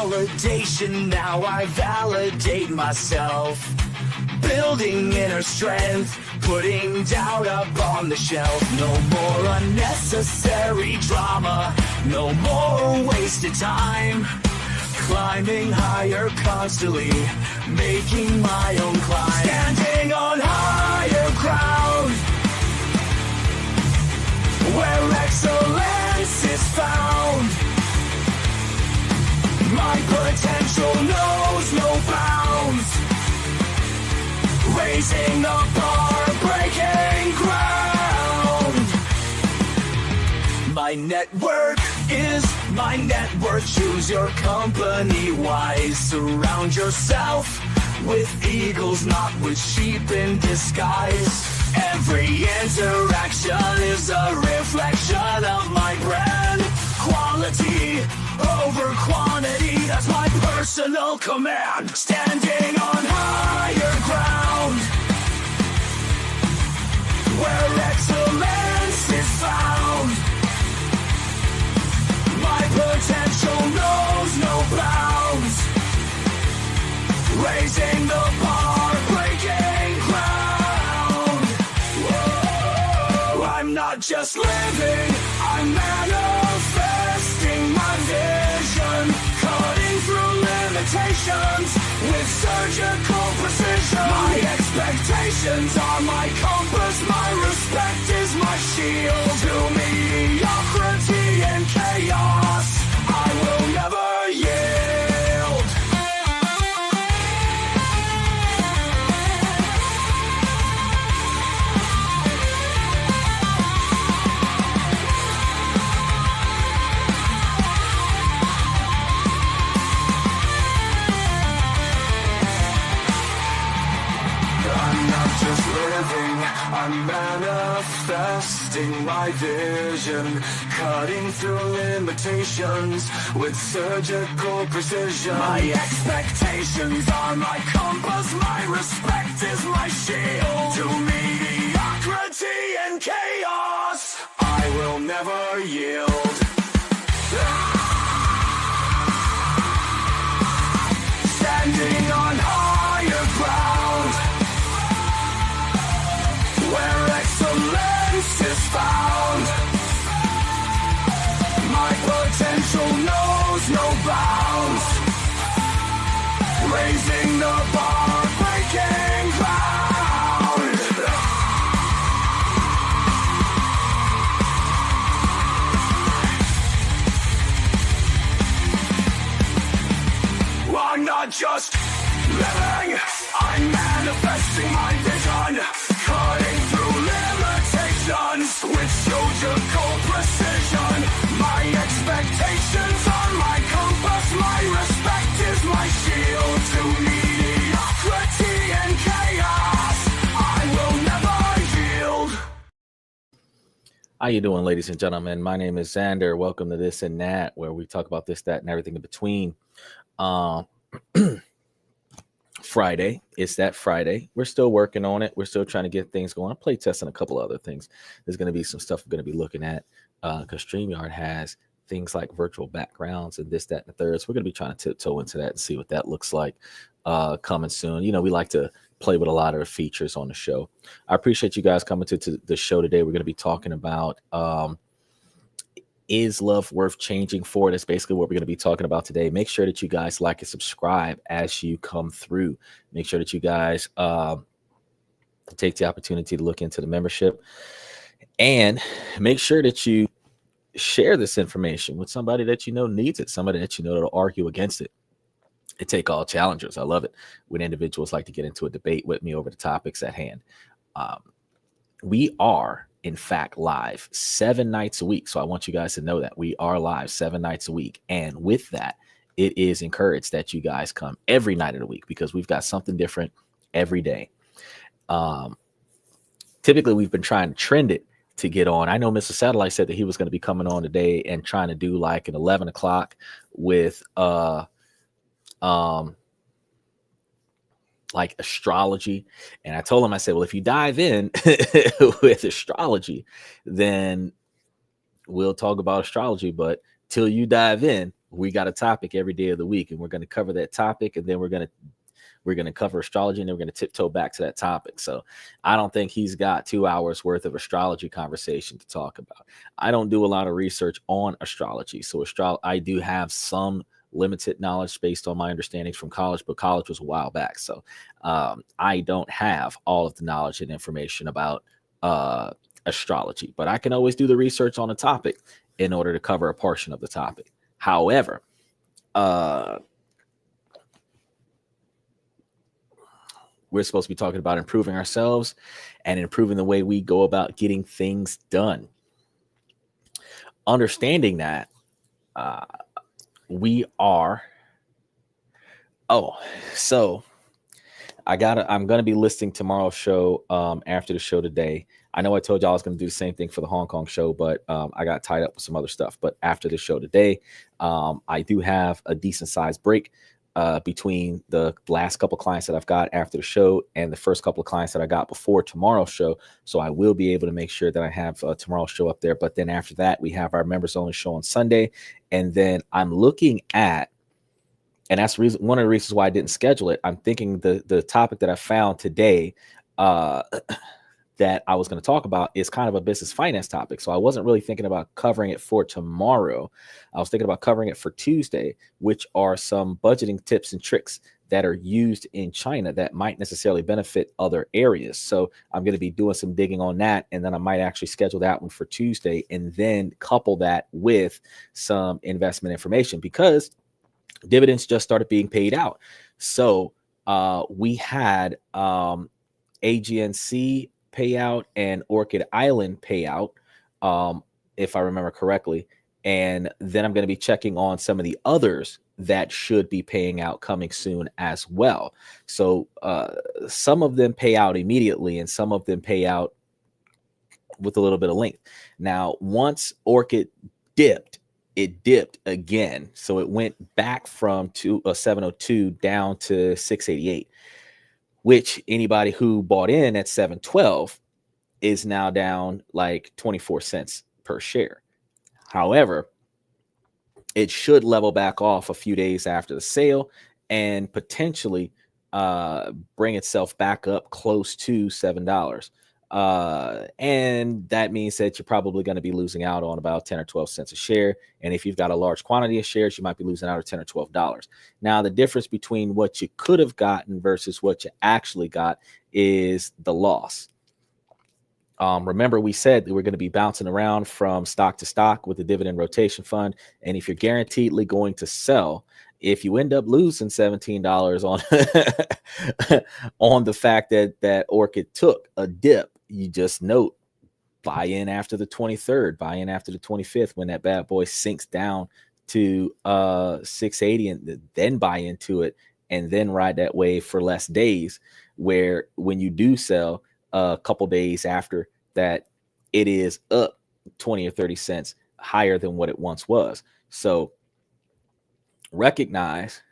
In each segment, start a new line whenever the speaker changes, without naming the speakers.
validation, now I validate myself. Building inner strength, putting doubt up on the shelf. No more unnecessary drama, no more wasted time. Climbing higher constantly, making my own climb. Standing on higher ground, where excellence is found. My potential knows no bounds. Raising the bar, breaking ground. My network is my net worth. Choose your company wise. Surround yourself with eagles, not with sheep in disguise. Every interaction is a reflection of my brand. Quality over quantity, that's my personal command. Standing on higher ground, where excellence is found. My potential knows no bounds. Raising the bar, breaking ground. Whoa, I'm not just living, I'm manifesting my vision. Cutting through limitations with surgical precision. My expectations are my compass, my respect is my shield. To mediocrity and chaos, I will never yield. I'm manifesting my vision, cutting through limitations with surgical precision. My expectations are my compass, my respect is my shield. To mediocrity and chaos, I will never yield. Standing on higher ground, where excellence is found. My potential knows no bounds. Raising the bar, breaking ground. I'm not just living, I'm manifesting my vision. Cutting through limitations with surgical precision. My expectations are my compass, my respect is my shield. To mediocrity and chaos, I will never yield.
How you doing, ladies and gentlemen? My name is Xander. Welcome to This and That, where we talk about this, that, and everything in between. Friday. It's that Friday. We're still working on it. We're still trying to get things going. I'm play testing a couple other things. There's going to be some stuff we're going to be looking at because StreamYard has things like virtual backgrounds and this, that, and the third. So we're going to be trying to tiptoe into that and see what that looks like coming soon. You know, we like to play with a lot of the features on the show. I appreciate you guys coming to the show today. We're going to be talking about is love worth changing for? That's basically what we're going to be talking about today. Make sure that you guys like and subscribe as you come through. Make sure that you guys take the opportunity to look into the membership, and make sure that you share this information with somebody that you know needs it, somebody that you know that'll argue against it. I take all challengers. I love it when individuals like to get into a debate with me over the topics at hand. We are, in fact, live 7 nights a week. So I want you guys to know that we are live 7 nights a week. And with that, it is encouraged that you guys come every night of the week because we've got something different every day. Typically, we've been trying to trend it to get on. I know Mr. Satellite said that he was going to be coming on today and trying to do like an 11 o'clock with like astrology. And I told him, I said, well, if you dive in with astrology, then we'll talk about astrology. But till you dive in, we got a topic every day of the week, and we're going to cover that topic, and then we're going to cover astrology, and then we're going to tiptoe back to that topic. So I don't think he's got 2 hours worth of astrology conversation to talk about. I don't do a lot of research on astrology. So I do have some limited knowledge based on my understandings from college, but college was a while back. So I don't have all of the knowledge and information about astrology, but I can always do the research on a topic in order to cover a portion of the topic. However, we're supposed to be talking about improving ourselves and improving the way we go about getting things done. Understanding that we are. So I'm going to be listing tomorrow's show after the show today. I know I told y'all I was going to do the same thing for the Hong Kong show, but I got tied up with some other stuff. But after the show today, I do have a decent sized break between the last couple clients that I've got after the show and the first couple of clients that I got before tomorrow's show. So I will be able to make sure that I have tomorrow's show up there. But then after that, we have our members only show on Sunday. And then I'm looking at, and that's one of the reasons why I didn't schedule it. I'm thinking the topic that I found today that I was going to talk about is kind of a business finance topic. So I wasn't really thinking about covering it for tomorrow. I was thinking about covering it for Tuesday, which are some budgeting tips and tricks that are used in China that might necessarily benefit other areas. So I'm going to be doing some digging on that. And then I might actually schedule that one for Tuesday and then couple that with some investment information, because dividends just started being paid out. So we had AGNC payout and Orchid Island payout, if I remember correctly. And then I'm going to be checking on some of the others that should be paying out coming soon as well. So some of them pay out immediately and some of them pay out with a little bit of length. Now, once Orchid dipped, it dipped again. So it went back from 702 down to 688. Which anybody who bought in at 712 is now down like 24 cents per share. However, it should level back off a few days after the sale and potentially bring itself back up close to $7. And that means that you're probably going to be losing out on about 10 or 12 cents a share. And if you've got a large quantity of shares, you might be losing out on 10 or $12. Now, the difference between what you could have gotten versus what you actually got is the loss. Remember, we said that we're going to be bouncing around from stock to stock with the dividend rotation fund. And if you're guaranteedly going to sell, if you end up losing $17 on on the fact that Orchid took a dip, you just note, buy in after the 23rd, buy in after the 25th when that bad boy sinks down to 680, and then buy into it and then ride that wave for less days, where when you do sell a couple days after that, it is up 20 or 30 cents higher than what it once was. So recognize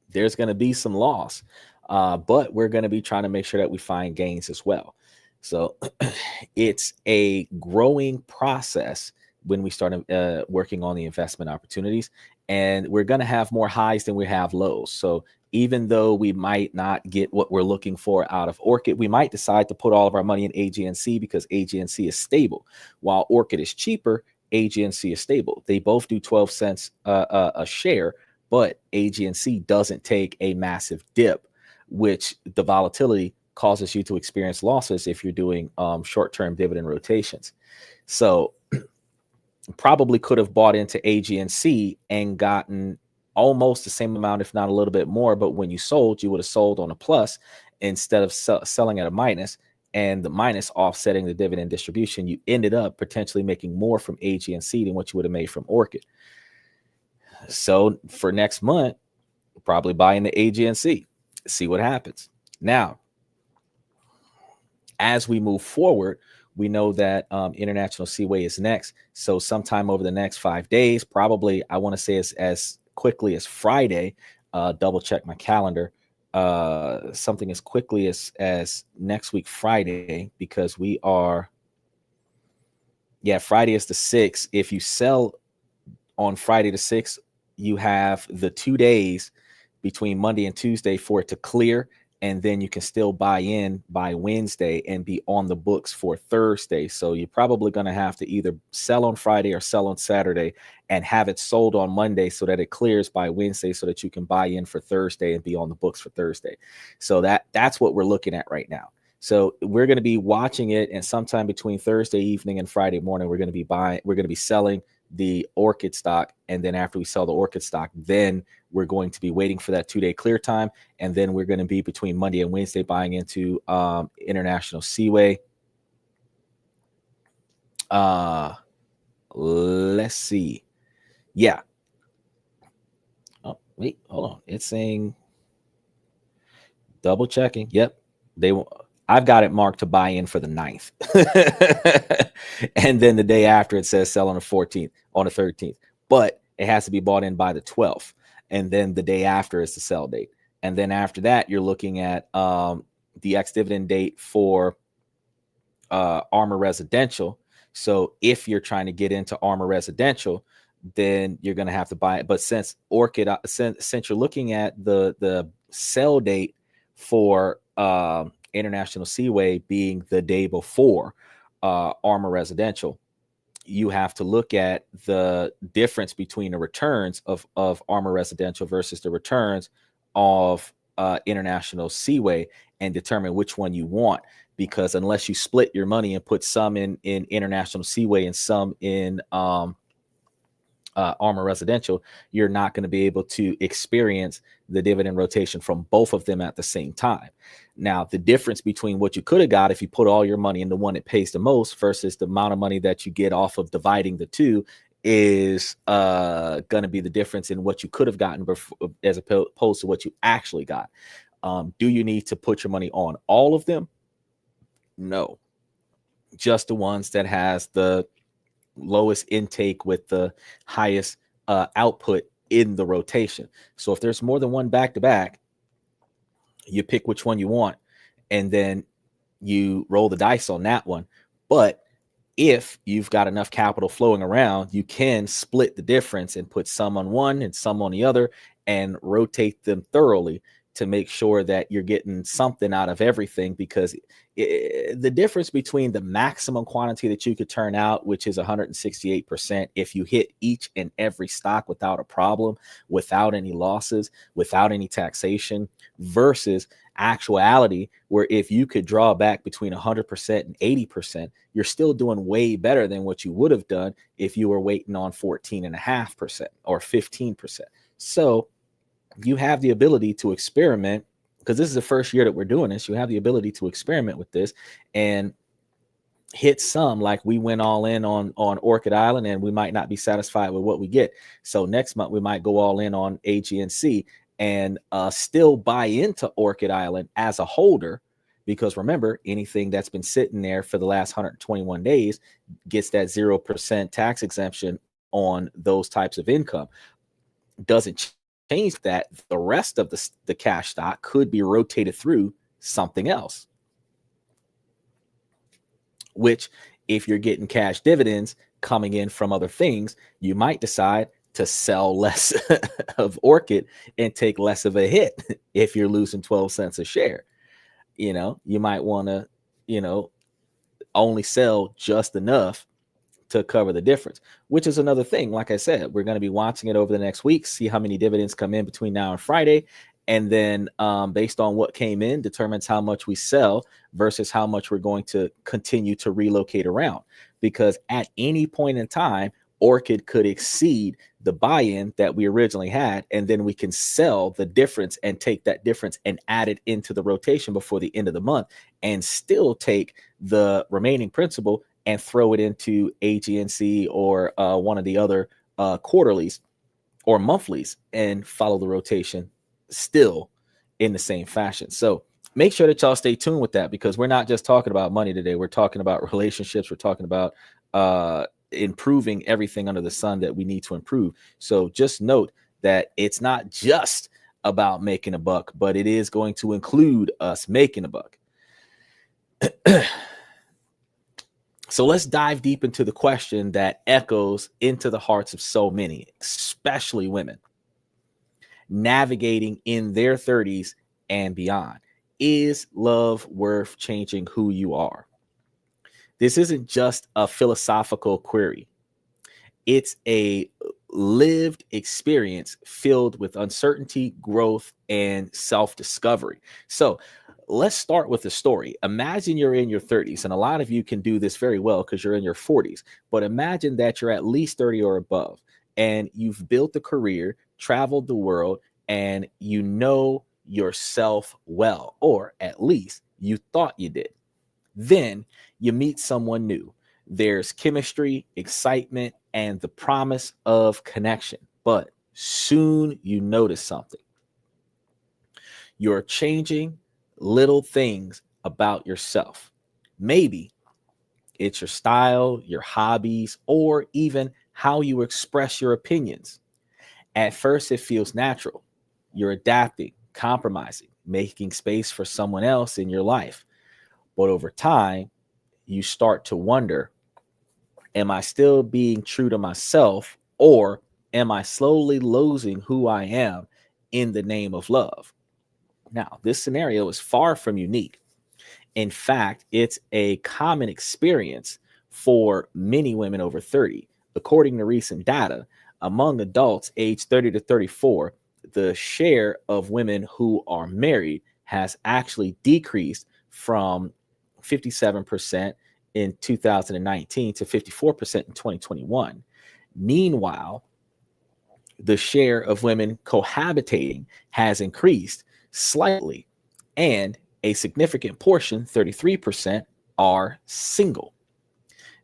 there's going to be some loss, but we're going to be trying to make sure that we find gains as well. So it's a growing process when we start working on the investment opportunities, and we're going to have more highs than we have lows. So even though we might not get what we're looking for out of Orchid, we might decide to put all of our money in AGNC because AGNC is stable. While Orchid is cheaper, AGNC is stable. They both do 12 cents a share, but AGNC doesn't take a massive dip, which the volatility causes you to experience losses if you're doing short-term dividend rotations. So probably could have bought into AGNC and gotten almost the same amount, if not a little bit more. But when you sold, you would have sold on a plus instead of selling at a minus, and the minus offsetting the dividend distribution. You ended up potentially making more from AGNC than what you would have made from Orchid. So for next month, probably buy into AGNC, see what happens. Now, as we move forward, we know that International Seaway is next. So sometime over the next 5 days, probably, I want to say as quickly as Friday, double check my calendar, something as quickly as next week, Friday, because we are, Friday is the 6th. If you sell on Friday the 6th, you have the 2 days between Monday and Tuesday for it to clear, and then you can still buy in by Wednesday and be on the books for Thursday. So you're probably going to have to either sell on Friday or sell on Saturday and have it sold on Monday so that it clears by Wednesday so that you can buy in for Thursday and be on the books for Thursday. So that's what we're looking at right now. So we're going to be watching it, and sometime between Thursday evening and Friday morning, we're going to be selling the orchid stock. And then after we sell the orchid stock, then we're going to be waiting for that 2-day clear time. And then we're going to be between Monday and Wednesday buying into International Seaway. Let's see. Yeah. Oh, wait, hold on. It's saying double checking. Yep. I've got it marked to buy in for the 9th. And then the day after it says sell on the 14th, on the 13th, but it has to be bought in by the 12th. And then the day after is the sell date. And then after that, you're looking at the ex-dividend date for Armor Residential. So if you're trying to get into Armor Residential, then you're going to have to buy it. But since Orchid, since you're looking at the sell date for International Seaway being the day before Armor Residential, you have to look at the difference between the returns of Armor Residential versus the returns of International Seaway and determine which one you want. Because unless you split your money and put some in International Seaway and some in Armor Residential, you're not going to be able to experience the dividend rotation from both of them at the same time. Now, the difference between what you could have got if you put all your money in the one that pays the most versus the amount of money that you get off of dividing the two is going to be the difference in what you could have gotten before, as opposed to what you actually got. Do you need to put your money on all of them? No, just the ones that has the lowest intake with the highest output in the rotation. So if there's more than one back-to-back, you pick which one you want, and then you roll the dice on that one. But if you've got enough capital flowing around, you can split the difference and put some on one and some on the other and rotate them thoroughly to make sure that you're getting something out of everything, because the difference between the maximum quantity that you could turn out, which is 168%, if you hit each and every stock without a problem, without any losses, without any taxation, versus actuality, where if you could draw back between 100% and 80%, you're still doing way better than what you would have done if you were waiting on 14.5% or 15%. So you have the ability to experiment, because this is the first year that we're doing this. You have the ability to experiment with this and hit some, like we went all in on Orchid Island, and we might not be satisfied with what we get. So next month we might go all in on AGNC and still buy into Orchid Island as a holder, because remember, anything that's been sitting there for the last 121 days gets that 0% tax exemption on those types of income. Doesn't change that. The rest of the cash stock could be rotated through something else, which, if you're getting cash dividends coming in from other things, you might decide to sell less of Orchid and take less of a hit. If you're losing 12 cents a share, you might want to, only sell just enough to cover the difference, which is another thing. Like I said, we're going to be watching it over the next week, see how many dividends come in between now and Friday. And then based on what came in determines how much we sell versus how much we're going to continue to relocate around. Because at any point in time, Orchid could exceed the buy-in that we originally had, and then we can sell the difference and take that difference and add it into the rotation before the end of the month, and still take the remaining principal and throw it into AGNC or one of the other quarterlies or monthlies and follow the rotation still in the same fashion. So make sure that y'all stay tuned with that, because we're not just talking about money today. We're talking about relationships. We're talking about improving everything under the sun that we need to improve. So just note that it's not just about making a buck, but it is going to include us making a buck. So let's dive deep into the question that echoes into the hearts of so many, especially women. navigating in their 30s and beyond. Is love worth changing who you are? This isn't just a philosophical query. It's a lived experience filled with uncertainty, growth, and self-discovery. So let's start with the story. Imagine you're in your 30s, and a lot of you can do this very well because you're in your 40s. But imagine that you're at least 30 or above, and you've built a career, traveled the world, and you know yourself well, or at least you thought you did. Then you meet someone new. There's chemistry, excitement, and the promise of connection. But soon you notice something. You're changing little things about yourself. Maybe it's your style, your hobbies, or even how you express your opinions. At first, it feels natural. You're adapting, compromising, making space for someone else in your life. But over time, you start to wonder, am I still being true to myself, or am I slowly losing who I am in the name of love? Now, this scenario is far from unique. In fact, it's a common experience for many women over 30. According to recent data, among adults aged 30 to 34, the share of women who are married has actually decreased from 57% in 2019 to 54% in 2021. Meanwhile, the share of women cohabitating has increased slightly, and a significant portion, 33%, are single.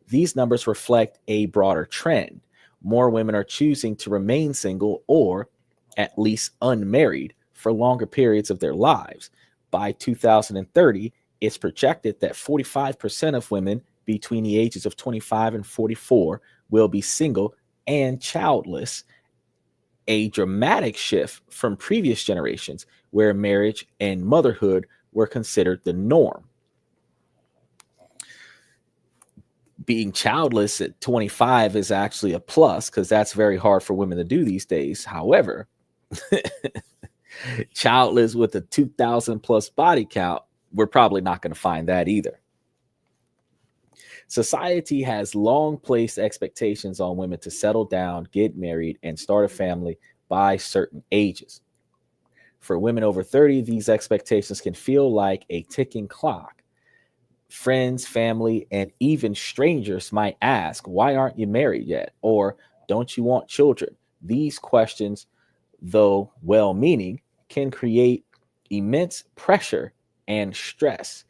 These numbers reflect a broader trend. More women are choosing to remain single or at least unmarried for longer periods of their lives. By 2030, it's projected that 45% of women between the ages of 25 and 44 will be single and childless, a dramatic shift from previous generations where marriage and motherhood were considered the norm. Being childless at 25 is actually a plus because that's very hard for women to do these days. However, childless with a 2,000 plus body count, we're probably not going to find that either. Society has long placed expectations on women to settle down, get married, and start a family by certain ages. For women over 30, these expectations can feel like a ticking clock. Friends, family, and even strangers might ask, why aren't you married yet? Or don't you want children? These questions, though well-meaning, can create immense pressure and stress.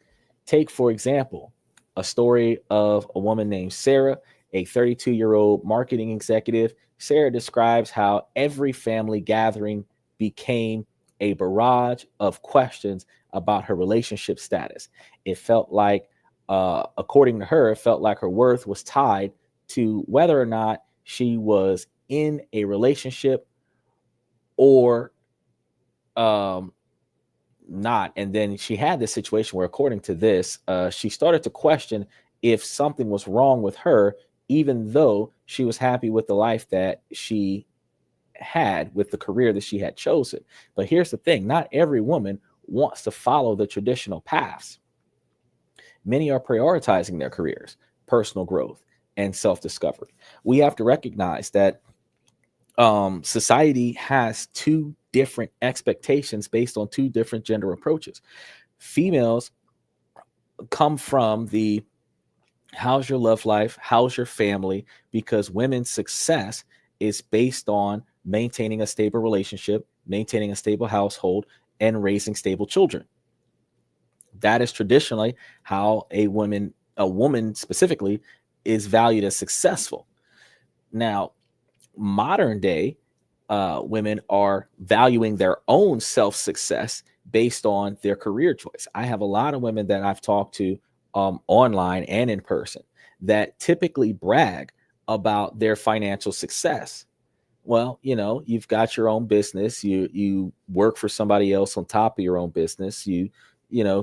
Take, for example, a story of a woman named Sarah, a 32-year-old marketing executive. Sarah describes how every family gathering became a barrage of questions about her relationship status. It felt like, according to her, it felt like her worth was tied to whether or not she was in a relationship or not. And then she had this situation where, according to this, she started to question if something was wrong with her, even though she was happy with the life that she had with the career that she had chosen. But here's the thing, not every woman wants to follow the traditional paths. Many are prioritizing their careers, personal growth, and self-discovery. We have to recognize that society has two different expectations based on two different gender approaches. Females come from the how's your love life, how's your family, because women's success is based on maintaining a stable relationship, maintaining a stable household, and raising stable children. That is traditionally how a woman specifically, is valued as successful. Now, modern day women are valuing their own self-success based on their career choice. I have a lot of women that I've talked to online and in person that typically brag about their financial success. Well, you've got your own business. You work for somebody else on top of your own business. You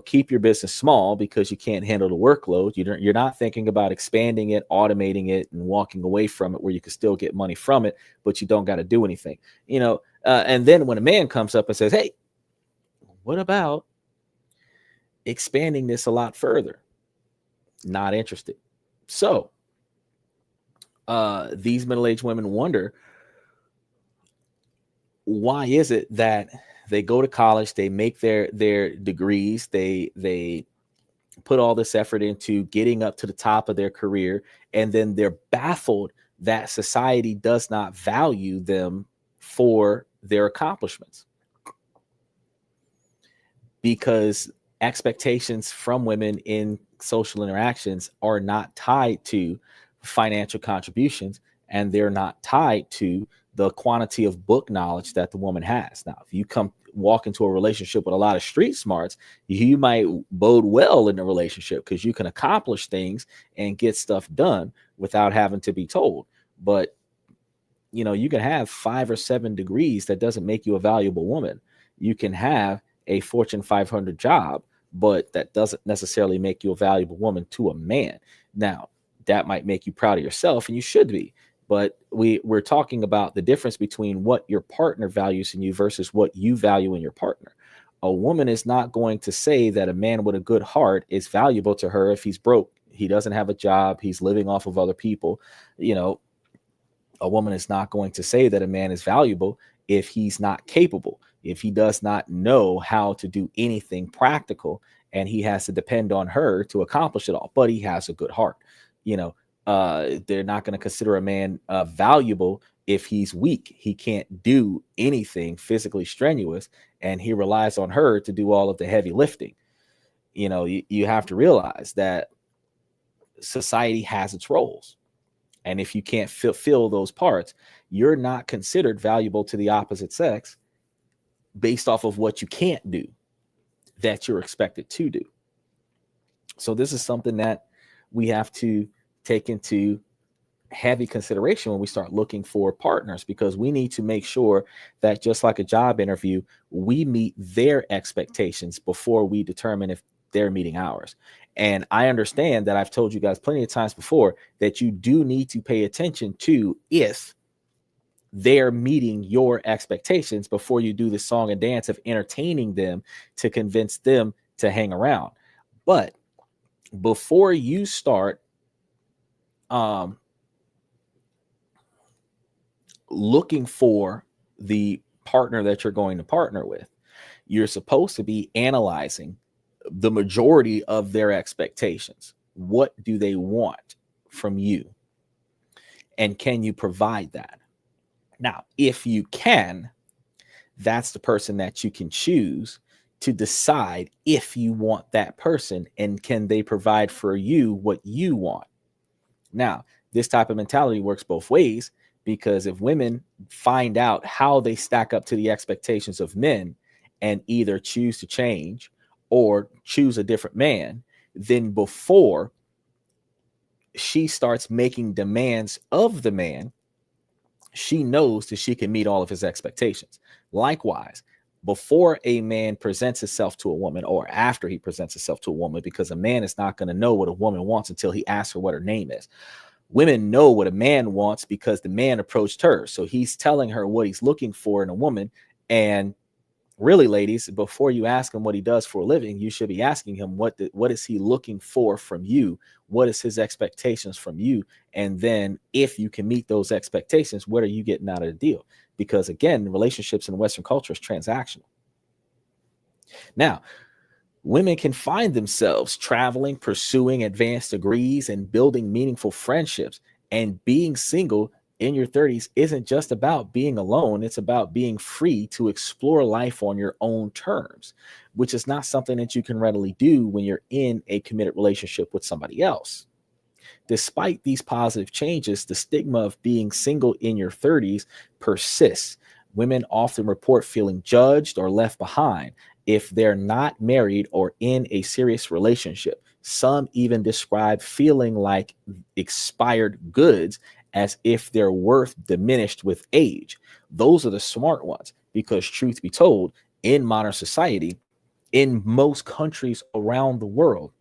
keep your business small because you can't handle the workload. You're not thinking about expanding it, automating it, and walking away from it where you can still get money from it, but you don't got to do anything. And then when a man comes up and says, hey, what about expanding this a lot further? Not interested. So these middle-aged women wonder, why is it that they go to college, they make their degrees, they put all this effort into getting up to the top of their career, and then they're baffled that society does not value them for their accomplishments, because expectations from women in social interactions are not tied to financial contributions, and they're not tied to the quantity of book knowledge that the woman has. Now, if you walk into a relationship with a lot of street smarts, you might bode well in the relationship because you can accomplish things and get stuff done without having to be told. But you can have 5 or 7 degrees. That doesn't make you a valuable woman. You can have a Fortune 500 job, but that doesn't necessarily make you a valuable woman to a man. Now, that might make you proud of yourself, and you should be. But we're talking about the difference between what your partner values in you versus what you value in your partner. A woman is not going to say that a man with a good heart is valuable to her if he's broke, he doesn't have a job, he's living off of other people. A woman is not going to say that a man is valuable if he's not capable, if he does not know how to do anything practical, and he has to depend on her to accomplish it all, but he has a good heart. They're not going to consider a man valuable if he's weak. He can't do anything physically strenuous, and he relies on her to do all of the heavy lifting. You have to realize that society has its roles. And if you can't fill those parts, you're not considered valuable to the opposite sex based off of what you can't do that you're expected to do. So this is something that we have to take into heavy consideration when we start looking for partners, because we need to make sure that, just like a job interview, we meet their expectations before we determine if they're meeting ours. And I understand that I've told you guys plenty of times before that you do need to pay attention to if they're meeting your expectations before you do the song and dance of entertaining them to convince them to hang around. But before you start looking for the partner that you're going to partner with, you're supposed to be analyzing the majority of their expectations. What do they want from you? And can you provide that? Now, if you can, that's the person that you can choose to decide if you want that person, and can they provide for you what you want. Now, this type of mentality works both ways, because if women find out how they stack up to the expectations of men and either choose to change or choose a different man, then before she starts making demands of the man, she knows that she can meet all of his expectations. Likewise, before a man presents himself to a woman, or after he presents himself to a woman, because a man is not going to know what a woman wants until he asks her what her name is. Women know what a man wants because the man approached her. So he's telling her what he's looking for in a woman. And really, ladies, before you ask him what he does for a living, you should be asking him what is he looking for from you? What is his expectations from you? And then if you can meet those expectations, what are you getting out of the deal? Because again, relationships in Western culture is transactional. Now, women can find themselves traveling, pursuing advanced degrees, and building meaningful friendships. And being single in your 30s isn't just about being alone. It's about being free to explore life on your own terms, which is not something that you can readily do when you're in a committed relationship with somebody else. Despite these positive changes, the stigma of being single in your 30s persists. Women often report feeling judged or left behind if they're not married or in a serious relationship. Some even describe feeling like expired goods, as if their worth diminished with age. Those are the smart ones, because truth be told, in modern society, in most countries around the world,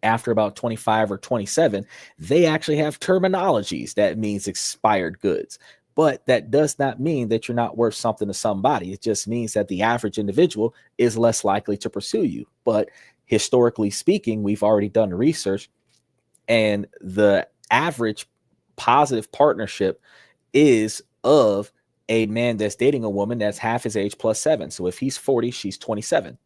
after about 25 or 27, they actually have terminologies that means expired goods. But that does not mean that you're not worth something to somebody. It just means that the average individual is less likely to pursue you. But historically speaking, we've already done the research, and the average positive partnership is of a man that's dating a woman that's half his age plus 7. So if he's 40, she's 27.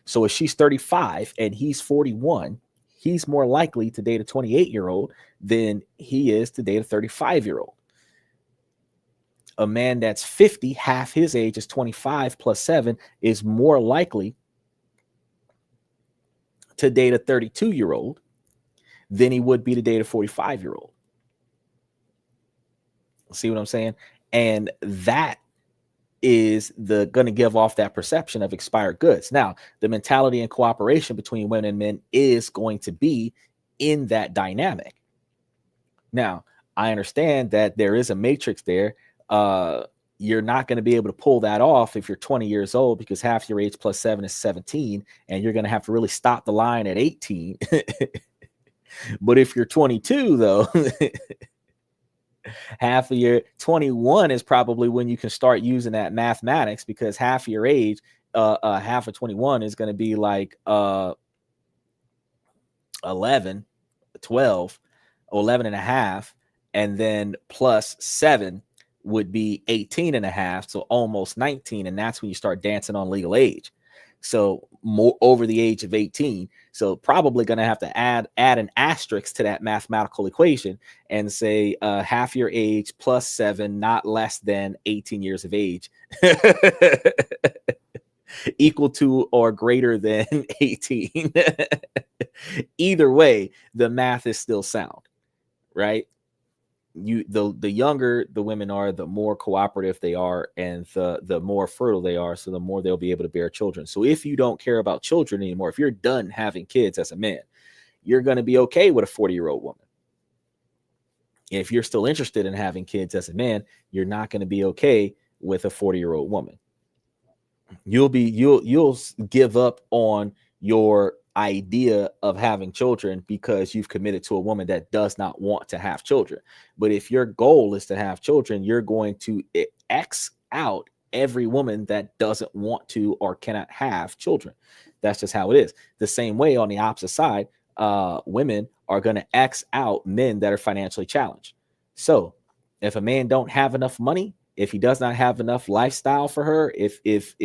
So if she's 35 and he's 41, he's more likely to date a 28-year-old than he is to date a 35-year-old. A man that's 50, half his age is 25 plus 7, is more likely to date a 32-year-old than he would be to date a 45-year-old. See what I'm saying? And that is going to give off that perception of expired goods. Now, the mentality and cooperation between women and men is going to be in that dynamic. Now, I understand that there is a matrix there. You're not going to be able to pull that off if you're 20 years old, because half your age plus 7 is 17, and you're going to have to really stop the line at 18. But if you're 22, though, half of your 21 is probably when you can start using that mathematics, because half of your age, half of 21 is going to be like 11, 12, 11 and a half, and then plus 7 would be 18 and a half, so almost 19, and that's when you start dancing on legal age. So more over the age of 18. So probably going to have to add an asterisk to that mathematical equation and say half your age plus 7, not less than 18 years of age, equal to or greater than 18. Either way, the math is still sound, right? The younger the women are, the more cooperative they are, and the more fertile they are, so the more they'll be able to bear children. So if you don't care about children anymore, if you're done having kids as a man, you're going to be okay with a 40-year-old woman. If you're still interested in having kids as a man, you're not going to be okay with a 40-year-old woman. You'll give up on your idea of having children because you've committed to a woman that does not want to have children. But if your goal is to have children, you're going to X out every woman that doesn't want to or cannot have children. That's just how it is. The same way on the opposite side, women are going to X out men that are financially challenged. So if a man don't have enough money, if he does not have enough lifestyle for her, if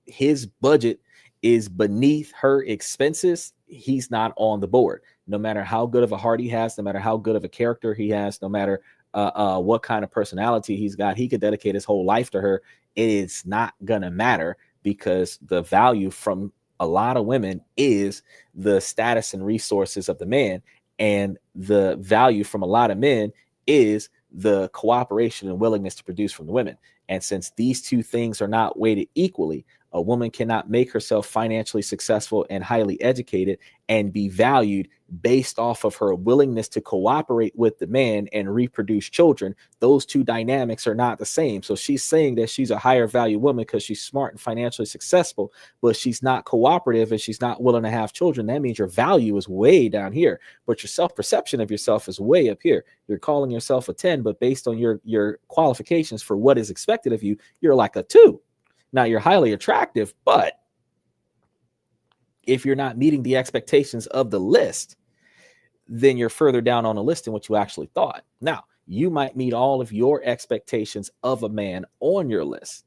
his budget is beneath her expenses, he's not on the board. No matter how good of a heart he has, no matter how good of a character he has, no matter what kind of personality he's got, he could dedicate his whole life to her. It's not gonna matter, because the value from a lot of women is the status and resources of the man, and the value from a lot of men is the cooperation and willingness to produce from the women. And since these two things are not weighted equally, a woman cannot make herself financially successful and highly educated and be valued based off of her willingness to cooperate with the man and reproduce children. Those two dynamics are not the same. So she's saying that she's a higher value woman because she's smart and financially successful, but she's not cooperative and she's not willing to have children. That means your value is way down here, but your self-perception of yourself is way up here. You're calling yourself a 10, but based on your qualifications for what is expected of you, you're like a 2. Now, you're highly attractive, but if you're not meeting the expectations of the list, then you're further down on the list than what you actually thought. Now, you might meet all of your expectations of a man on your list,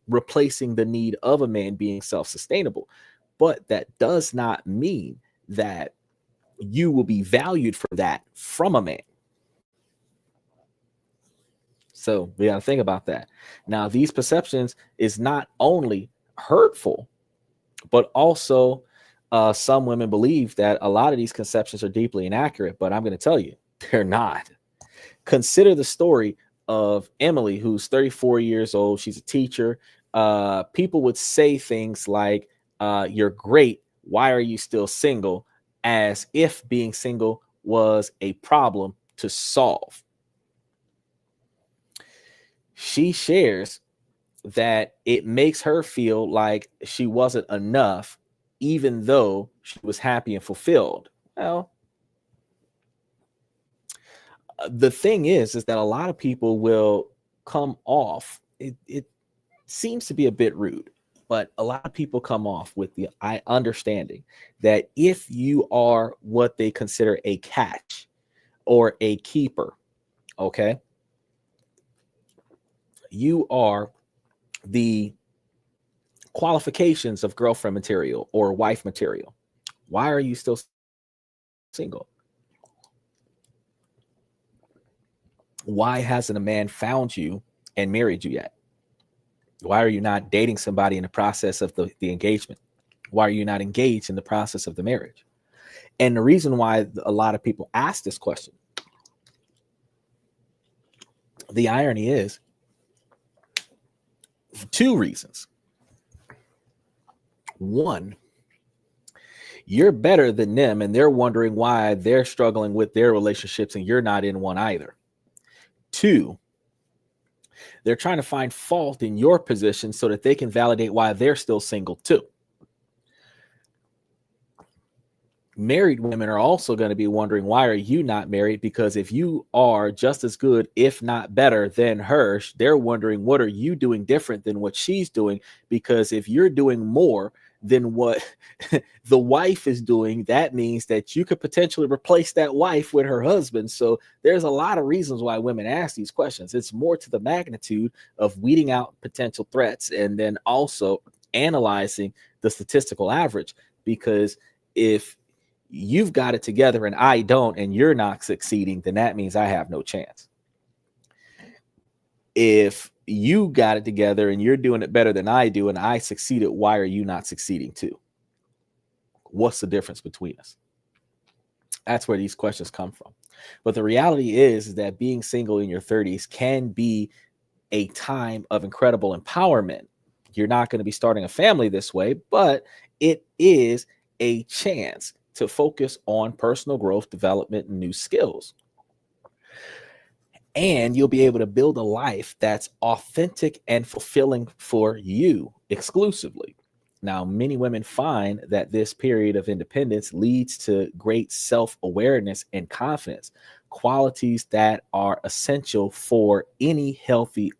replacing the need of a man being self-sustainable. But that does not mean that you will be valued for that from a man. So we got to think about that. Now, these perceptions is not only hurtful, but also some women believe that a lot of these conceptions are deeply inaccurate, but I'm going to tell you, they're not. Consider the story of Emily, who's 34 years old. She's a teacher. People would say things like, you're great. Why are you still single? As if being single was a problem to solve. She shares that it makes her feel like she wasn't enough, even though she was happy and fulfilled. Well, the thing is that a lot of people will come off, it seems to be a bit rude, but a lot of people come off with the understanding that if you are what they consider a catch or a keeper, okay, you are the qualifications of girlfriend material or wife material. Why are you still single? Why hasn't a man found you and married you yet? Why are you not dating somebody in the process of the engagement? Why are you not engaged in the process of the marriage? And the reason why a lot of people ask this question, the irony is, for two reasons. One, you're better than them and they're wondering why they're struggling with their relationships and you're not in one either. Two, they're trying to find fault in your position so that they can validate why they're still single too. Married women are also going to be wondering, why are you not married? Because if you are just as good, if not better than her, they're wondering, what are you doing different than what she's doing? Because if you're doing more than what the wife is doing, that means that you could potentially replace that wife with her husband. So there's a lot of reasons why women ask these questions. It's more to the magnitude of weeding out potential threats and then also analyzing the statistical average. Because if you've got it together and I don't, and you're not succeeding, then that means I have no chance. If you got it together and you're doing it better than I do and I succeeded, why are you not succeeding too? What's the difference between us? That's where these questions come from. But the reality is that being single in your 30s can be a time of incredible empowerment. You're not going to be starting a family this way, but it is a chance to focus on personal growth, development, and new skills. And you'll be able to build a life that's authentic and fulfilling for you exclusively. Now, many women find that this period of independence leads to great self-awareness and confidence, qualities that are essential for any healthy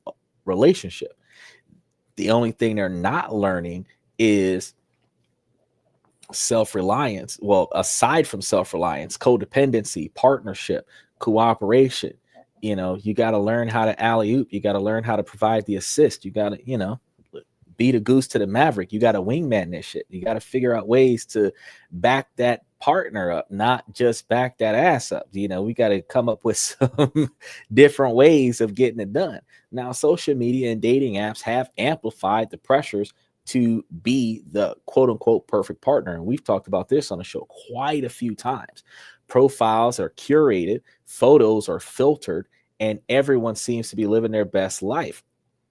relationship. The only thing they're not learning is self-reliance. Well, aside from self-reliance, codependency, partnership, cooperation. You know, you got to learn how to alley-oop. You got to learn how to provide the assist. You got to, be the goose to the maverick. You got to wingman this shit. You got to figure out ways to back that partner up, not just back that ass up. We got to come up with some different ways of getting it done. Now, social media and dating apps have amplified the pressures to be the quote unquote perfect partner. And we've talked about this on the show quite a few times. Profiles are curated, photos are filtered, and everyone seems to be living their best life.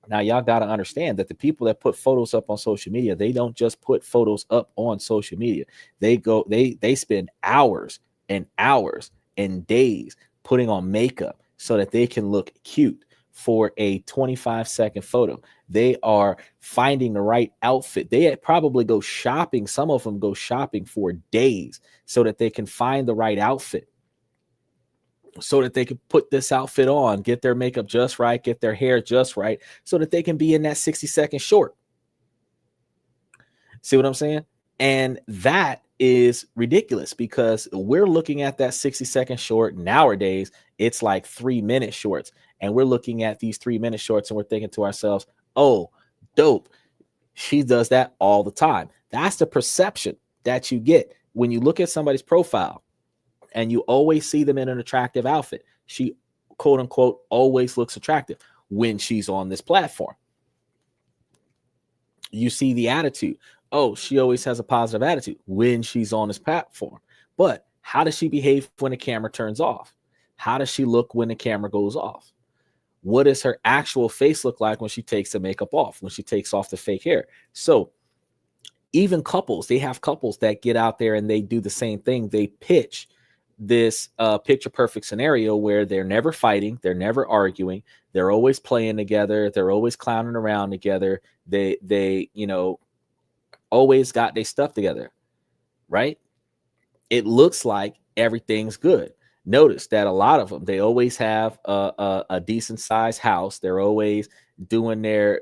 Now, y'all got to understand that the people that put photos up on social media, they don't just put photos up on social media. They spend hours and hours and days putting on makeup so that they can look cute for a 25-second photo. They are finding the right outfit. They probably go shopping. Some of them go shopping for days so that they can find the right outfit, so that they can put this outfit on, get their makeup just right, get their hair just right, so that they can be in that 60-second short. See what I'm saying? And that is ridiculous because we're looking at that 60-second short nowadays. It's like 3-minute shorts. And we're looking at these 3-minute shorts and we're thinking to ourselves, oh, dope. She does that all the time. That's the perception that you get when you look at somebody's profile and you always see them in an attractive outfit. She, quote unquote, always looks attractive when she's on this platform. You see the attitude. Oh, she always has a positive attitude when she's on this platform. But how does she behave when the camera turns off? How does she look when the camera goes off? What does her actual face look like when she takes the makeup off, when she takes off the fake hair? So even couples, they have couples that get out there and they do the same thing. They pitch this picture perfect scenario where they're never fighting, they're never arguing, they're always playing together, they're always clowning around together, they always got their stuff together, right? It looks like everything's good. notice that a lot of them, they always have a decent sized house. They're always doing their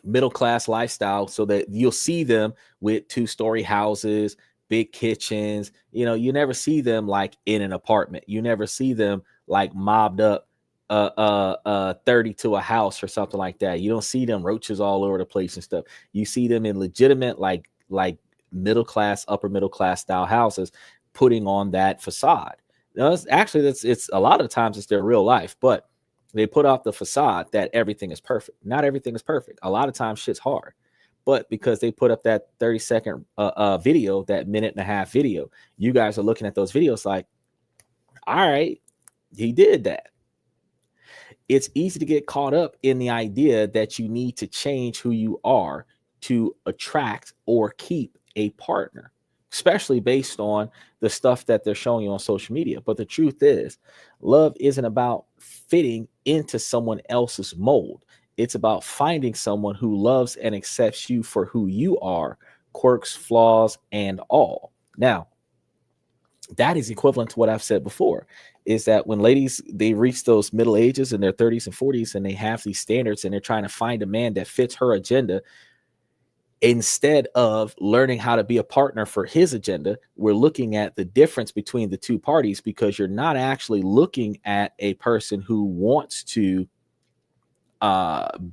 middle class lifestyle, so that you'll see them with 2-story houses, big kitchens. You never see them like in an apartment. You never see them like mobbed up 30 to a house or something like that. You don't see them roaches all over the place and stuff. You see them in legitimate like middle class, upper middle class style houses, putting on that facade. It's a lot of times it's their real life, but they put off the facade that everything is perfect. Not everything is perfect. A lot of times shit's hard, but because they put up that 30-second video, that minute and a half video, you guys are looking at those videos like, all right, he did that. It's easy to get caught up in the idea that you need to change who you are to attract or keep a partner, especially based on the stuff that they're showing you on social media. But the truth is, love isn't about fitting into someone else's mold. It's about finding someone who loves and accepts you for who you are, quirks, flaws, and all. Now, that is equivalent to what I've said before, is that when ladies, they reach those middle ages in their 30s and 40s, and they have these standards and they're trying to find a man that fits her agenda, instead of learning how to be a partner for his agenda, we're looking at the difference between the two parties, because you're not actually looking at a person who wants to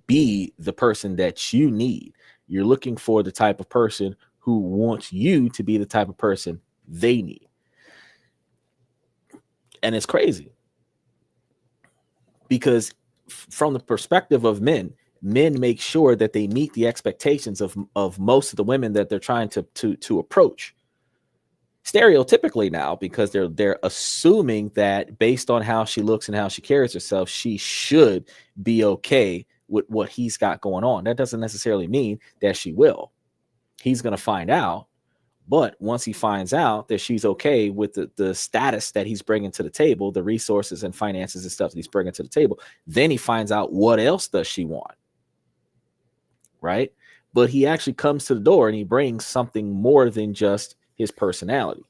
be the person that you need. You're looking for the type of person who wants you to be the type of person they need. And it's crazy, because from the perspective of men make sure that they meet the expectations of most of the women that they're trying to approach. Stereotypically now, because they're assuming that based on how she looks and how she carries herself, she should be okay with what he's got going on. That doesn't necessarily mean that she will. He's going to find out. But once he finds out that she's okay with the status that he's bringing to the table, the resources and finances and stuff that he's bringing to the table, then he finds out what else does she want. Right? But he actually comes to the door and he brings something more than just his personality.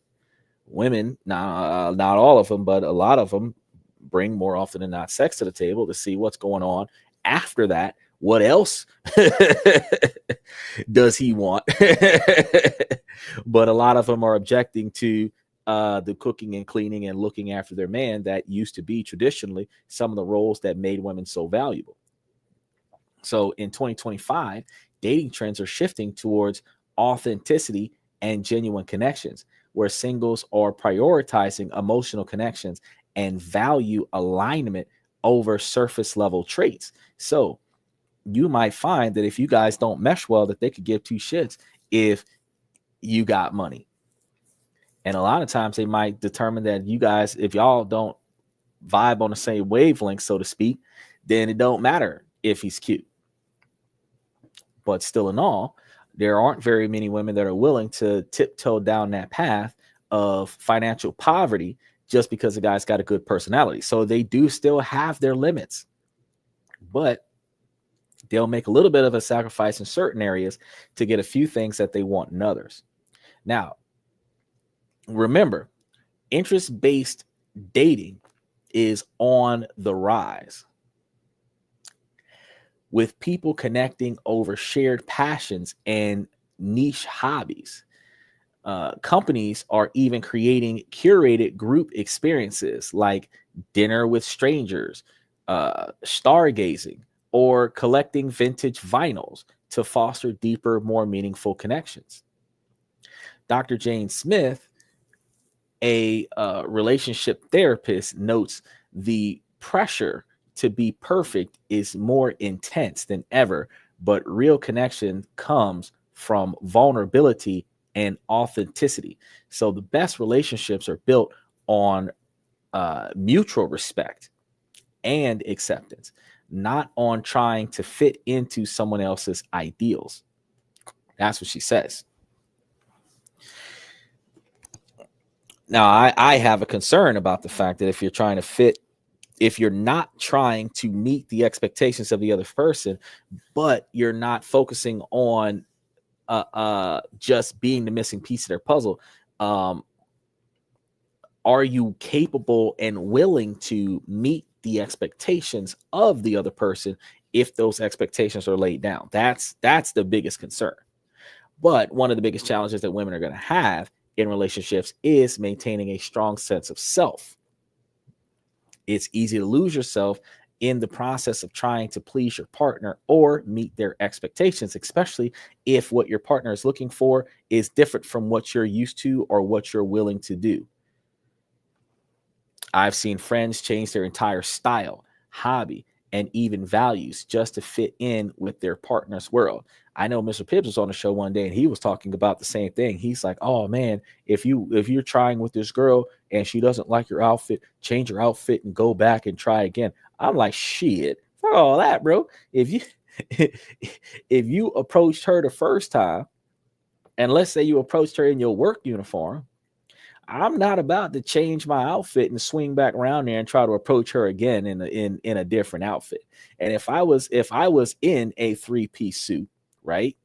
Women, not all of them, but a lot of them bring more often than not sex to the table to see what's going on after that. What else does he want? But a lot of them are objecting to the cooking and cleaning and looking after their man that used to be traditionally some of the roles that made women so valuable. So in 2025, dating trends are shifting towards authenticity and genuine connections, where singles are prioritizing emotional connections and value alignment over surface level traits. So you might find that if you guys don't mesh well, that they could give two shits if you got money. And a lot of times they might determine that you guys, if y'all don't vibe on the same wavelength, so to speak, then it don't matter if he's cute. But still in all, there aren't very many women that are willing to tiptoe down that path of financial poverty just because the guy's got a good personality. So they do still have their limits, but they'll make a little bit of a sacrifice in certain areas to get a few things that they want in others. Now, remember, interest-based dating is on the rise, with people connecting over shared passions and niche hobbies. Companies are even creating curated group experiences like dinner with strangers, stargazing, or collecting vintage vinyls to foster deeper, more meaningful connections. Dr. Jane Smith, a relationship therapist, notes the pressure to be perfect is more intense than ever, but real connection comes from vulnerability and authenticity. So the best relationships are built on mutual respect and acceptance, not on trying to fit into someone else's ideals. That's what she says. Now, I have a concern about the fact that if you're not trying to meet the expectations of the other person, but you're not focusing on just being the missing piece of their puzzle, Are you capable and willing to meet the expectations of the other person if those expectations are laid down? That's the biggest concern. But one of the biggest challenges that women are going to have in relationships is maintaining a strong sense of self. It's easy to lose yourself in the process of trying to please your partner or meet their expectations, especially if what your partner is looking for is different from what you're used to or what you're willing to do. I've seen friends change their entire style, hobby, and even values just to fit in with their partner's world. I know Mr. Pibbs was on the show one day and he was talking about the same thing. He's like, "Oh man, if you're trying with this girl and she doesn't like your outfit, change your outfit and go back and try again." I'm like, "Shit, fuck all that, bro. If you if you approached her the first time, and let's say you approached her in your work uniform, I'm not about to change my outfit and swing back around there and try to approach her again in a different outfit. And if I was in a 3-piece suit, right?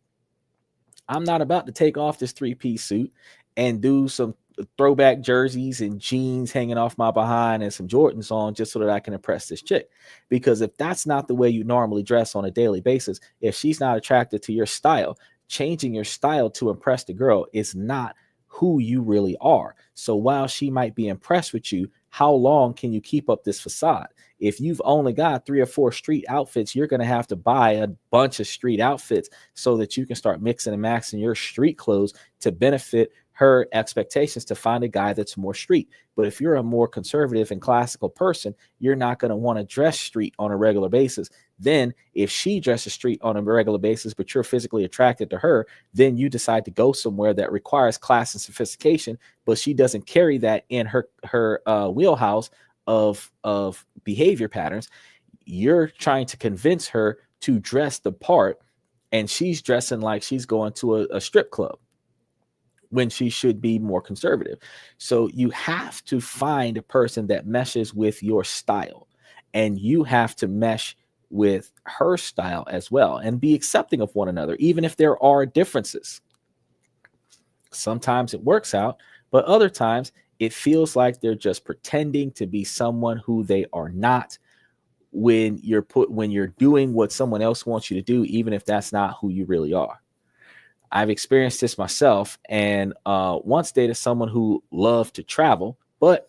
I'm not about to take off this 3-piece suit and do some throwback jerseys and jeans hanging off my behind and some Jordans on just so that I can impress this chick. Because if that's not the way you normally dress on a daily basis, if she's not attracted to your style, changing your style to impress the girl is not who you really are. So while she might be impressed with you, how long can you keep up this facade? If you've only got 3 or 4 street outfits, you're going to have to buy a bunch of street outfits so that you can start mixing and maxing your street clothes to benefit her expectations to find a guy that's more street. But if you're a more conservative and classical person, you're not going to want to dress street on a regular basis. Then if she dresses street on a regular basis, but you're physically attracted to her, then you decide to go somewhere that requires class and sophistication, but she doesn't carry that in her wheelhouse of behavior patterns. You're trying to convince her to dress the part, and she's dressing like she's going to a strip club when she should be more conservative. So you have to find a person that meshes with your style, and you have to mesh with her style as well, and be accepting of one another, even if there are differences. Sometimes it works out, but other times it feels like they're just pretending to be someone who they are not when you're doing what someone else wants you to do, even if that's not who you really are. I've experienced this myself, and once dated someone who loved to travel, but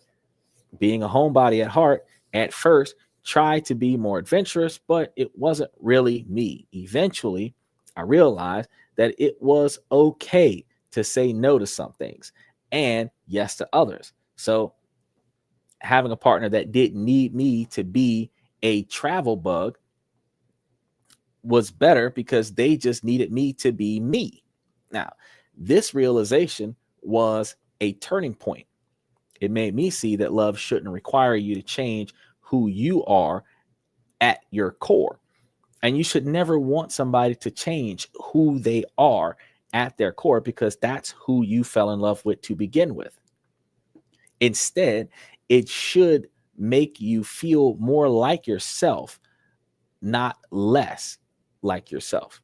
being a homebody at heart, at first tried to be more adventurous, but it wasn't really me. Eventually, I realized that it was okay to say no to some things and yes to others. So having a partner that didn't need me to be a travel bug was better because they just needed me to be me. Now, this realization was a turning point. It made me see that love shouldn't require you to change who you are at your core. And you should never want somebody to change who they are at their core, because that's who you fell in love with to begin with. Instead, it should make you feel more like yourself, not less like yourself.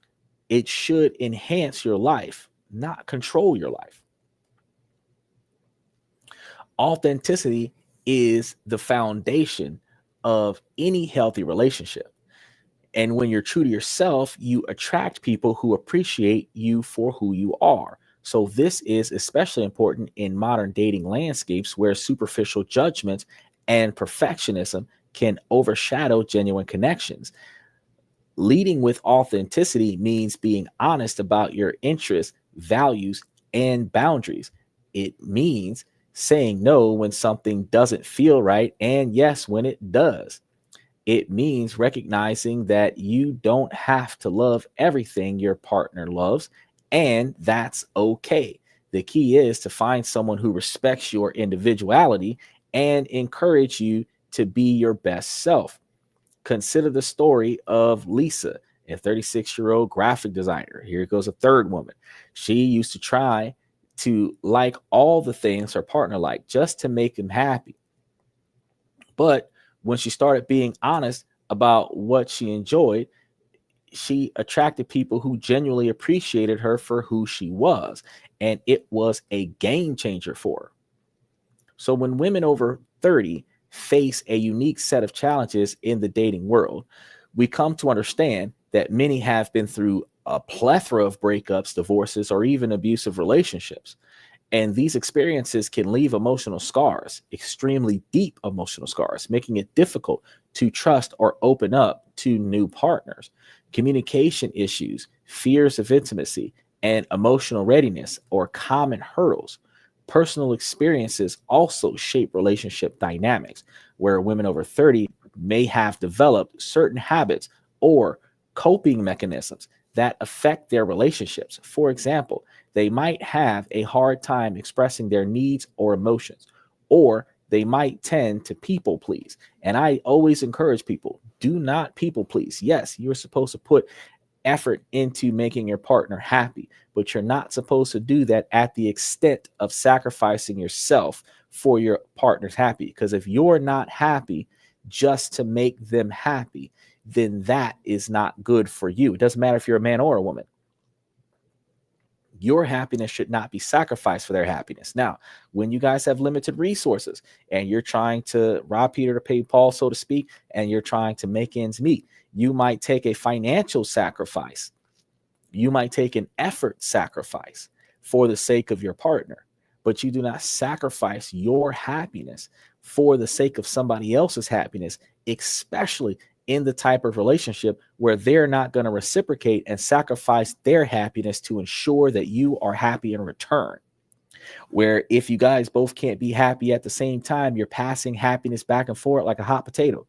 It should enhance your life, not control your life. Authenticity is the foundation of any healthy relationship. And when you're true to yourself, you attract people who appreciate you for who you are. So this is especially important in modern dating landscapes where superficial judgments and perfectionism can overshadow genuine connections. Leading with authenticity means being honest about your interests, values, and boundaries. It means saying no when something doesn't feel right and yes when it does. It means recognizing that you don't have to love everything your partner loves, and that's okay. The key is to find someone who respects your individuality and encourage you to be your best self. Consider the story of Lisa, a 36-year-old graphic designer. Here goes a third woman. She used to try to like all the things her partner liked just to make him happy. But when she started being honest about what she enjoyed, she attracted people who genuinely appreciated her for who she was. And it was a game changer for her. So when women over 30 face a unique set of challenges in the dating world, we come to understand that many have been through a plethora of breakups, divorces, or even abusive relationships. And these experiences can leave emotional scars, extremely deep emotional scars, making it difficult to trust or open up to new partners. Communication issues, fears of intimacy, and emotional readiness are common hurdles. Personal experiences also shape relationship dynamics, where women over 30 may have developed certain habits or coping mechanisms that affect their relationships. For example, they might have a hard time expressing their needs or emotions, or they might tend to people please. And I always encourage people, do not people please. Yes, you're supposed to put effort into making your partner happy, but you're not supposed to do that at the extent of sacrificing yourself for your partner's happy. Because if you're not happy just to make them happy, then that is not good for you. It doesn't matter if you're a man or a woman. Your happiness should not be sacrificed for their happiness. Now, when you guys have limited resources and you're trying to rob Peter to pay Paul, so to speak, and you're trying to make ends meet, you might take a financial sacrifice. You might take an effort sacrifice for the sake of your partner, but you do not sacrifice your happiness for the sake of somebody else's happiness, especially in the type of relationship where they're not going to reciprocate and sacrifice their happiness to ensure that you are happy in return. Where if you guys both can't be happy at the same time, you're passing happiness back and forth like a hot potato.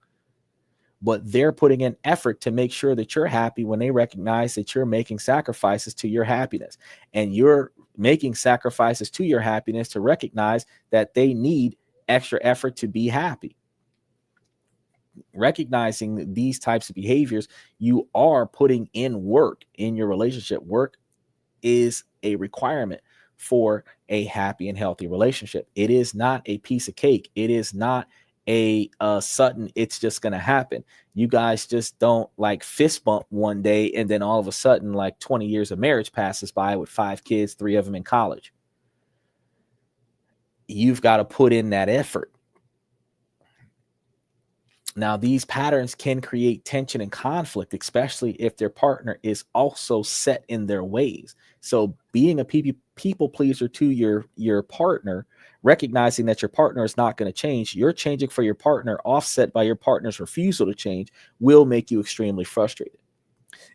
But they're putting in effort to make sure that you're happy when they recognize that you're making sacrifices to your happiness. And you're making sacrifices to your happiness to recognize that they need extra effort to be happy. Recognizing these types of behaviors, you are putting in work in your relationship. Work is a requirement for a happy and healthy relationship. It is not a piece of cake. It is not a sudden, it's just going to happen. You guys just don't like fist bump one day and then all of a sudden like 20 years of marriage passes by with 5 kids, 3 of them in college. You've got to put in that effort. Now, these patterns can create tension and conflict, especially if their partner is also set in their ways. So being a people pleaser to your partner, recognizing that your partner is not going to change, you're changing for your partner, offset by your partner's refusal to change, will make you extremely frustrated.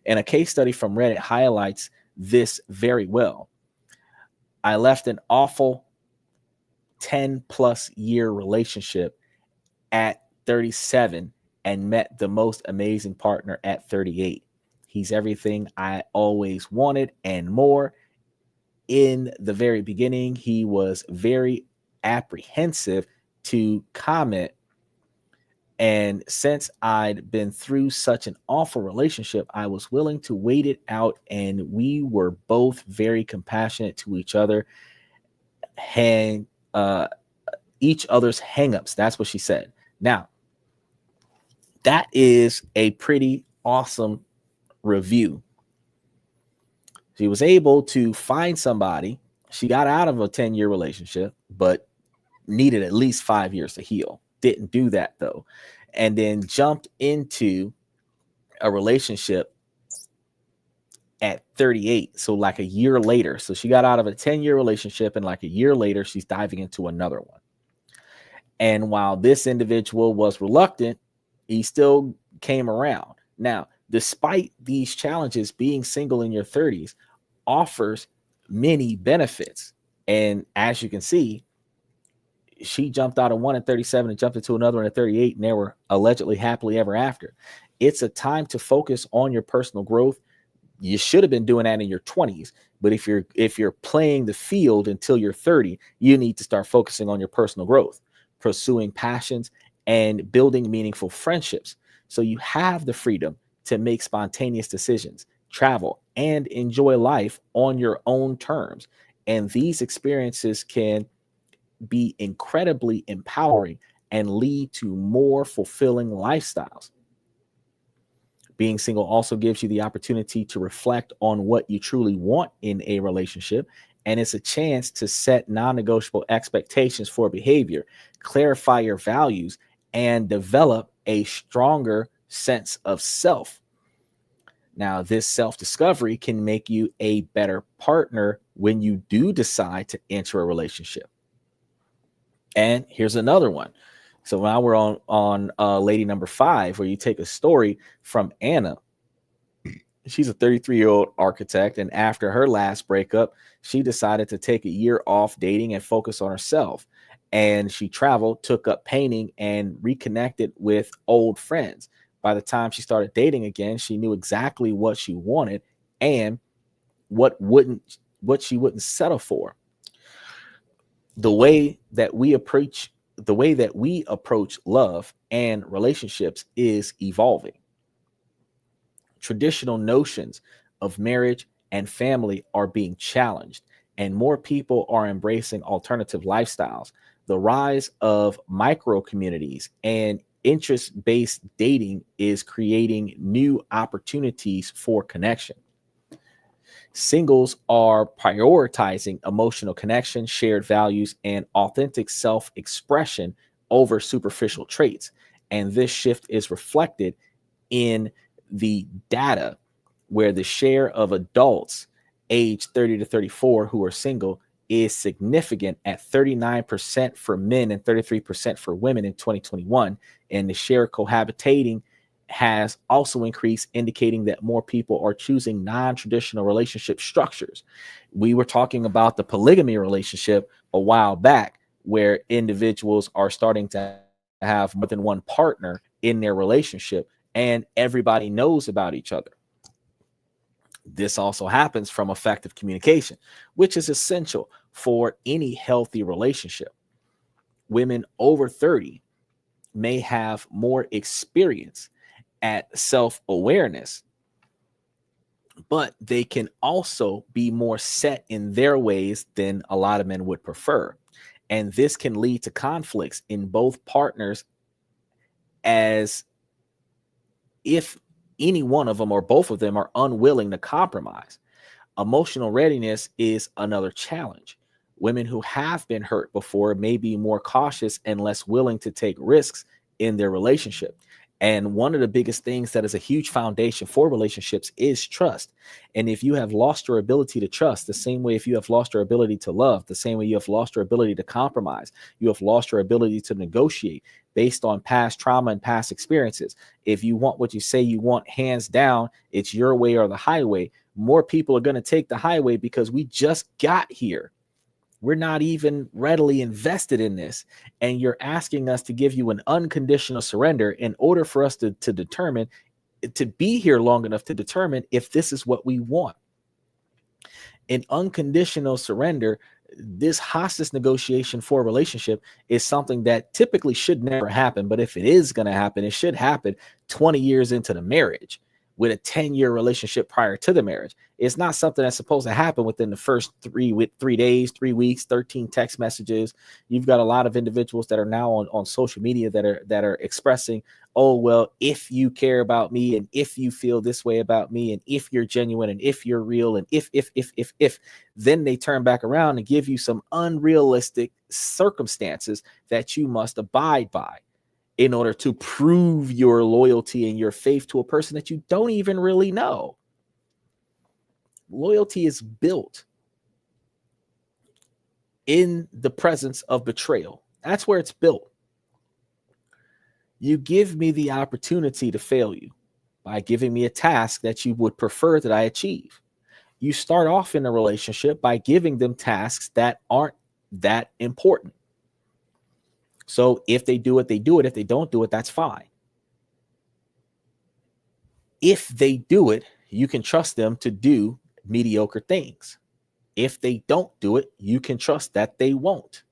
And a case study from Reddit highlights this very well. I left an awful 10+ year relationship at 37 and met the most amazing partner at 38. He's everything I always wanted and more. In the very beginning, he was very apprehensive to comment. And since I'd been through such an awful relationship, I was willing to wait it out. And we were both very compassionate to each other and each other's hangups. That's what she said. Now, that is a pretty awesome review. She was able to find somebody. She got out of a 10-year relationship, but needed at least 5 years to heal. Didn't do that though. And then jumped into a relationship at 38. So like a year later. So she got out of a 10-year relationship and like a year later, she's diving into another one. And while this individual was reluctant, he still came around. Now, despite these challenges, being single in your 30s offers many benefits. And as you can see, she jumped out of one at 37 and jumped into another one at 38, and they were allegedly happily ever after. It's a time to focus on your personal growth. You should have been doing that in your 20s, but if you're playing the field until you're 30, you need to start focusing on your personal growth, pursuing passions, and building meaningful friendships. So you have the freedom to make spontaneous decisions, travel, and enjoy life on your own terms. And these experiences can be incredibly empowering and lead to more fulfilling lifestyles. Being single also gives you the opportunity to reflect on what you truly want in a relationship and it's a chance to set non-negotiable expectations for behavior, clarify your values, and develop a stronger sense of self. Now, this self-discovery can make you a better partner when you do decide to enter a relationship. And here's another one. So now we're on lady number 5, where you take a story from Anna. She's a 33-year-old architect, and after her last breakup, she decided to take a year off dating and focus on herself. And she traveled, took up painting, and reconnected with old friends. By the time she started dating again, she knew exactly what she wanted and what she wouldn't settle for. The way that we approach love and relationships is evolving. Traditional notions of marriage and family are being challenged, and more people are embracing alternative lifestyles. The rise of micro communities and interest-based dating is creating new opportunities for connection. Singles are prioritizing emotional connection, shared values, and authentic self-expression over superficial traits. And this shift is reflected in the data, where the share of adults aged 30 to 34 who are single is significant at 39% for men and 33% for women in 2021. And the share of cohabitating has also increased, indicating that more people are choosing non-traditional relationship structures. We were talking about the polygamy relationship a while back, where individuals are starting to have more than one partner in their relationship, and everybody knows about each other. This also happens from effective communication, which is essential for any healthy relationship. Women over 30 may have more experience at self-awareness, but they can also be more set in their ways than a lot of men would prefer. And this can lead to conflicts in both partners, as if any one of them or both of them are unwilling to compromise. Emotional readiness is another challenge. Women who have been hurt before may be more cautious and less willing to take risks in their relationship. And one of the biggest things that is a huge foundation for relationships is trust. And if you have lost your ability to trust, the same way if you have lost your ability to love, the same way you have lost your ability to compromise, you have lost your ability to negotiate based on past trauma and past experiences. If you want what you say you want, hands down, it's your way or the highway. More people are going to take the highway because we just got here. We're not even readily invested in this. And you're asking us to give you an unconditional surrender in order for us to determine, to be here long enough to determine if this is what we want. An unconditional surrender, this hostage negotiation for a relationship, is something that typically should never happen. But if it is going to happen, it should happen 20 years into the marriage, with a 10-year relationship prior to the marriage. It's not something that's supposed to happen within the first 3 days, 3 weeks, 13 text messages. You've got a lot of individuals that are now on social media that are expressing, oh, well, if you care about me, and if you feel this way about me, and if you're genuine, and if you're real, and if, then they turn back around and give you some unrealistic circumstances that you must abide by in order to prove your loyalty and your faith to a person that you don't even really know. Loyalty is built in the presence of betrayal. That's where it's built. You give me the opportunity to fail you by giving me a task that you would prefer that I achieve. You start off in a relationship by giving them tasks that aren't that important. So if they do it, they do it. If they don't do it, that's fine. If they do it, you can trust them to do mediocre things. If they don't do it, you can trust that they won't.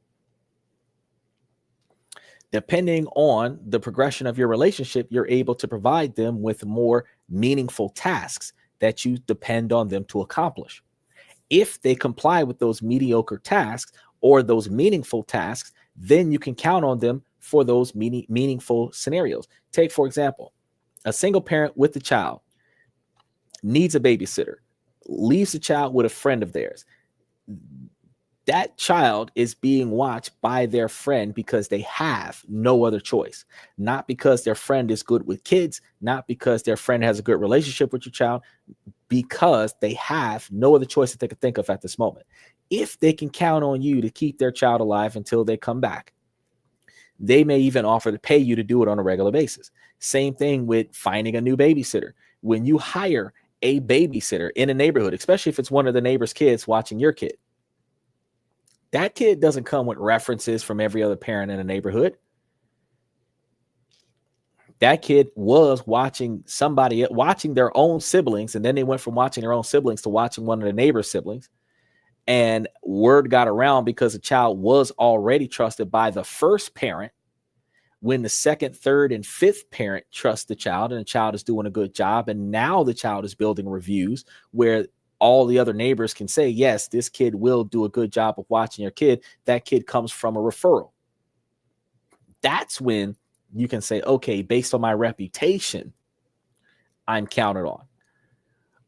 Depending on the progression of your relationship, you're able to provide them with more meaningful tasks that you depend on them to accomplish. If they comply with those mediocre tasks or those meaningful tasks, then you can count on them for those meaningful scenarios. Take, for example, a single parent with a child needs a babysitter, leaves the child with a friend of theirs. that child is being watched by their friend because they have no other choice, not because their friend is good with kids, not because their friend has a good relationship with your child, because they have no other choice that they could think of at this moment. If they can count on you to keep their child alive until they come back, they may even offer to pay you to do it on a regular basis. Same thing with finding a new babysitter. When you hire a babysitter in a neighborhood, especially if it's one of the neighbor's kids watching your kid, that kid doesn't come with references from every other parent in the neighborhood. That kid was watching somebody, watching their own siblings, and then they went from watching their own siblings to watching one of the neighbor's siblings. And word got around because the child was already trusted by the first parent. When the second, third, and fifth parent trust the child, and the child is doing a good job, and now the child is building reviews where all the other neighbors can say, yes, this kid will do a good job of watching your kid. That kid comes from a referral. That's when you can say, okay, based on my reputation, I'm counted on.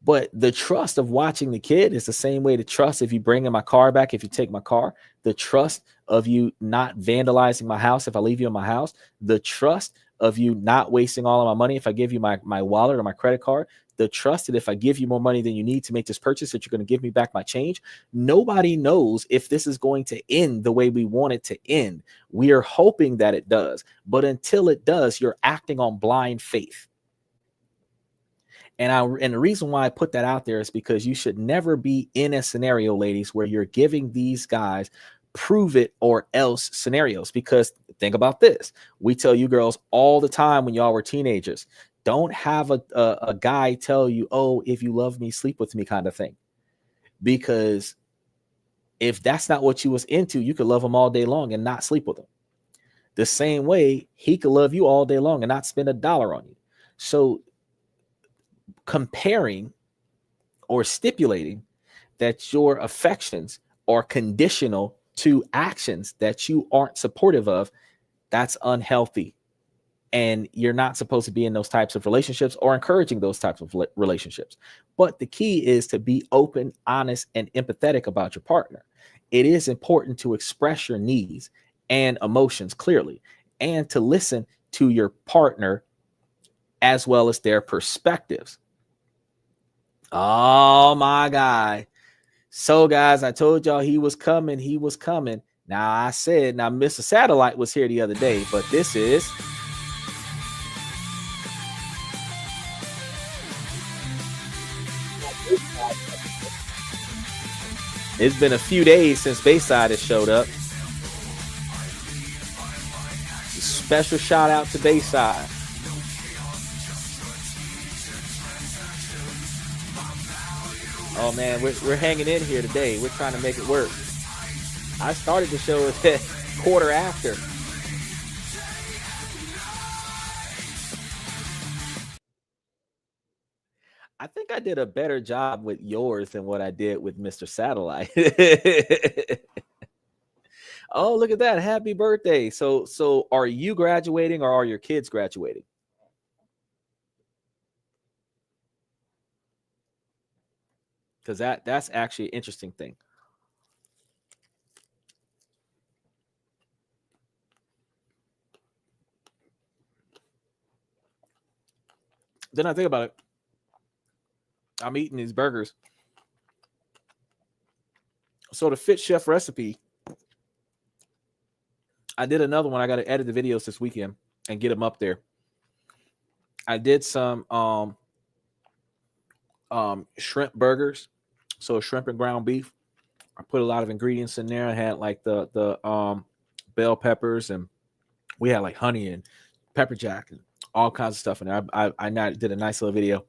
But the trust of watching the kid is the same way to trust if you bring in my car back, if you take my car, the trust of you not vandalizing my house if I leave you in my house, the trust of you not wasting all of my money if I give you my wallet or my credit card, the trust that if I give you more money than you need to make this purchase, that you're going to give me back my change. Nobody knows if this is going to end the way we want it to end. We are hoping that it does. But until it does, you're acting on blind faith. And the reason why I put that out there is because you should never be in a scenario, ladies, where you're giving these guys prove it or else scenarios. Because think about this. We tell you girls all the time when y'all were teenagers, don't have a guy tell you, oh, if you love me, sleep with me kind of thing. Because if that's not what you was into, you could love him all day long and not sleep with him. The same way he could love you all day long and not spend $1 on you. So comparing or stipulating that your affections are conditional to actions that you aren't supportive of, that's unhealthy. And you're not supposed to be in those types of relationships or encouraging those types of relationships. But the key is to be open, honest, and empathetic about your partner. It is important to express your needs and emotions clearly and to listen to your partner as well as their perspectives. Oh, my God. So, guys, I told y'all he was coming. He was coming. Now, I said, now, Mr. Satellite was here the other day, but this is... It's been a few days since Bayside has showed up. Special shout out to Bayside. Oh man, we're hanging in here today. We're trying to make it work. I started the show at quarter after. I think I did a better job with yours than what I did with Mr. Satellite. Oh, look at that. Happy birthday. So are you graduating or are your kids graduating? Because that's actually an interesting thing. Then I think about it. I'm eating these burgers. So the Fit Chef recipe, I did another one. I got to edit the videos this weekend and get them up there. I did some shrimp burgers. So shrimp and ground beef. I put a lot of ingredients in there. I had like the bell peppers, and we had like honey and pepper jack and all kinds of stuff in there. I did a nice little video.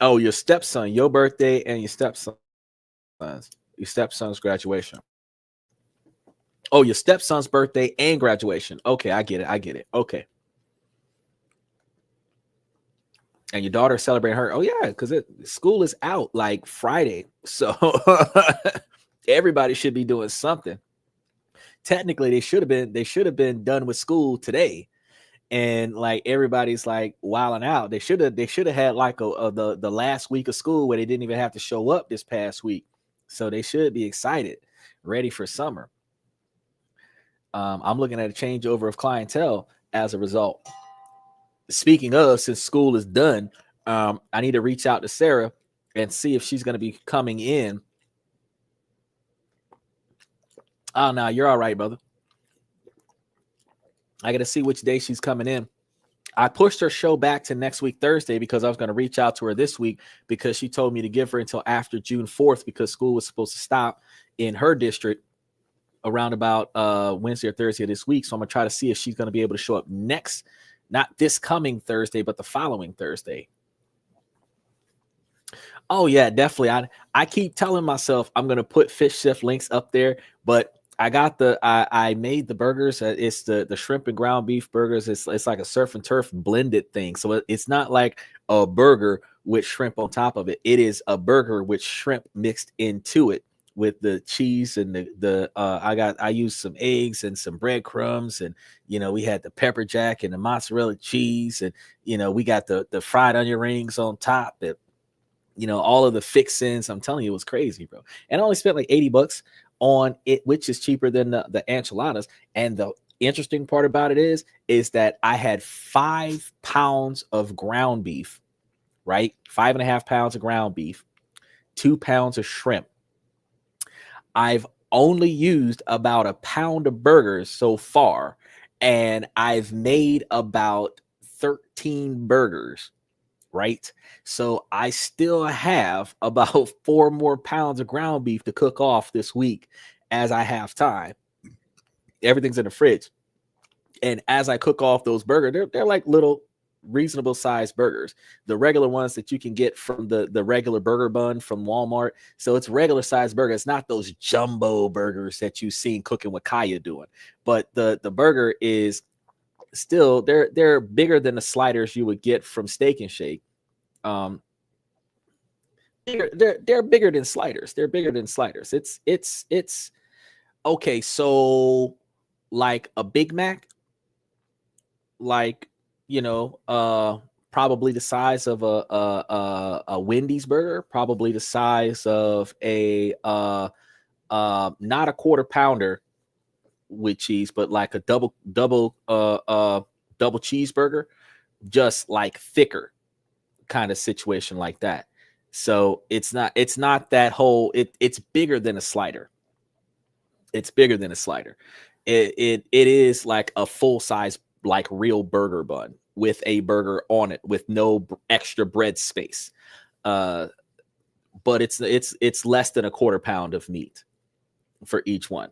Oh, your stepson, your birthday, and your stepson's graduation. Oh, your stepson's birthday and graduation. Okay, I get it. Okay. And your daughter celebrating her. Oh yeah, because school is out like Friday, so everybody should be doing something. Technically, they should have been done with school today, and like everybody's like wilding out. They should have had like the last week of school where they didn't even have to show up this past week, So they should be excited, ready for summer. I'm looking at a changeover of clientele as a result. Speaking of, since school is done, I need to reach out to Sarah and see if she's going to be coming in. Oh, no, you're all right, brother. I got to see which day she's coming in. I pushed her show back to next week, Thursday, because I was going to reach out to her this week because she told me to give her until after June 4th because school was supposed to stop in her district around about Wednesday or Thursday of this week. So I'm going to try to see if she's going to be able to show up next, not this coming Thursday, but the following Thursday. Oh, yeah, definitely. I keep telling myself I'm going to put Fish Chef links up there, but I got I made the burgers. It's the shrimp and ground beef burgers. It's like a surf and turf blended thing. So it's not like a burger with shrimp on top of it. It is a burger with shrimp mixed into it with the cheese and I used some eggs and some breadcrumbs, and we had the pepper jack and the mozzarella cheese, and we got the fried onion rings on top. And all of the fixins. I'm telling you, it was crazy, bro. And I only spent like $80 on it, which is cheaper than the enchiladas. And the interesting part about it is that I had 5 pounds of ground beef, right? 5.5 pounds of ground beef, 2 pounds of shrimp. I've only used about a pound of burgers so far, and I've made about 13 burgers, right? So I still have about 4 more pounds of ground beef to cook off this week as I have time. Everything's in the fridge. And as I cook off those burgers, they're like little reasonable sized burgers, the regular ones that you can get from the regular burger bun from Walmart. So it's regular sized burger. It's not those jumbo burgers that you've seen Cooking with Kaya doing, but the burger is still, they're bigger than the sliders you would get from Steak and Shake. They're bigger than sliders. They're bigger than sliders. It's okay. So like a Big Mac, like probably the size of a Wendy's burger, probably the size of a not a quarter pounder with cheese, but like a double cheeseburger, just like thicker kind of situation like that. So it's not that whole, it's bigger than a slider. It's bigger than a slider. It is like a full size, like real burger bun with a burger on it with no extra bread space. But it's less than a quarter pound of meat for each one.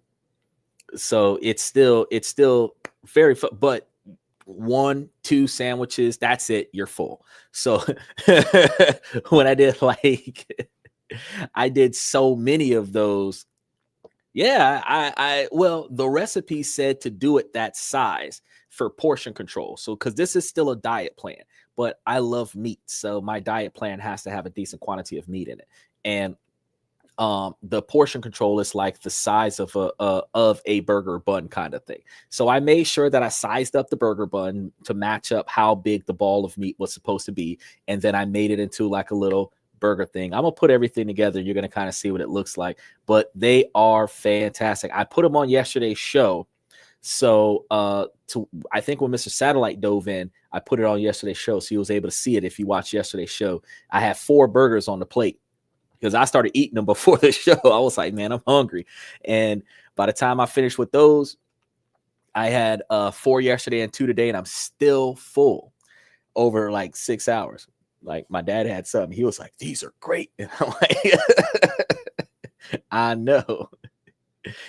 So it's still very, but 1-2 sandwiches, that's it, you're full. So when I did I did so many of those. Yeah, well, the recipe said to do it that size for portion control. So because this is still a diet plan, but I love meat, so my diet plan has to have a decent quantity of meat in it. And the portion control is like the size of a burger bun kind of thing. So I made sure that I sized up the burger bun to match up how big the ball of meat was supposed to be, and then I made it into like a little burger thing. I'm gonna put everything together. You're gonna kind of see what it looks like, but they are fantastic. I put them on yesterday's show. So I think when Mr. Satellite dove in, I put it on yesterday's show, so he was able to see it. If you watch yesterday's show, I had 4 burgers on the plate because I started eating them before the show. I was like, man, I'm hungry. And by the time I finished with those, I had 4 yesterday and 2 today, and I'm still full over like 6 hours. Like my dad had something. He was like, these are great. And I'm like, I know.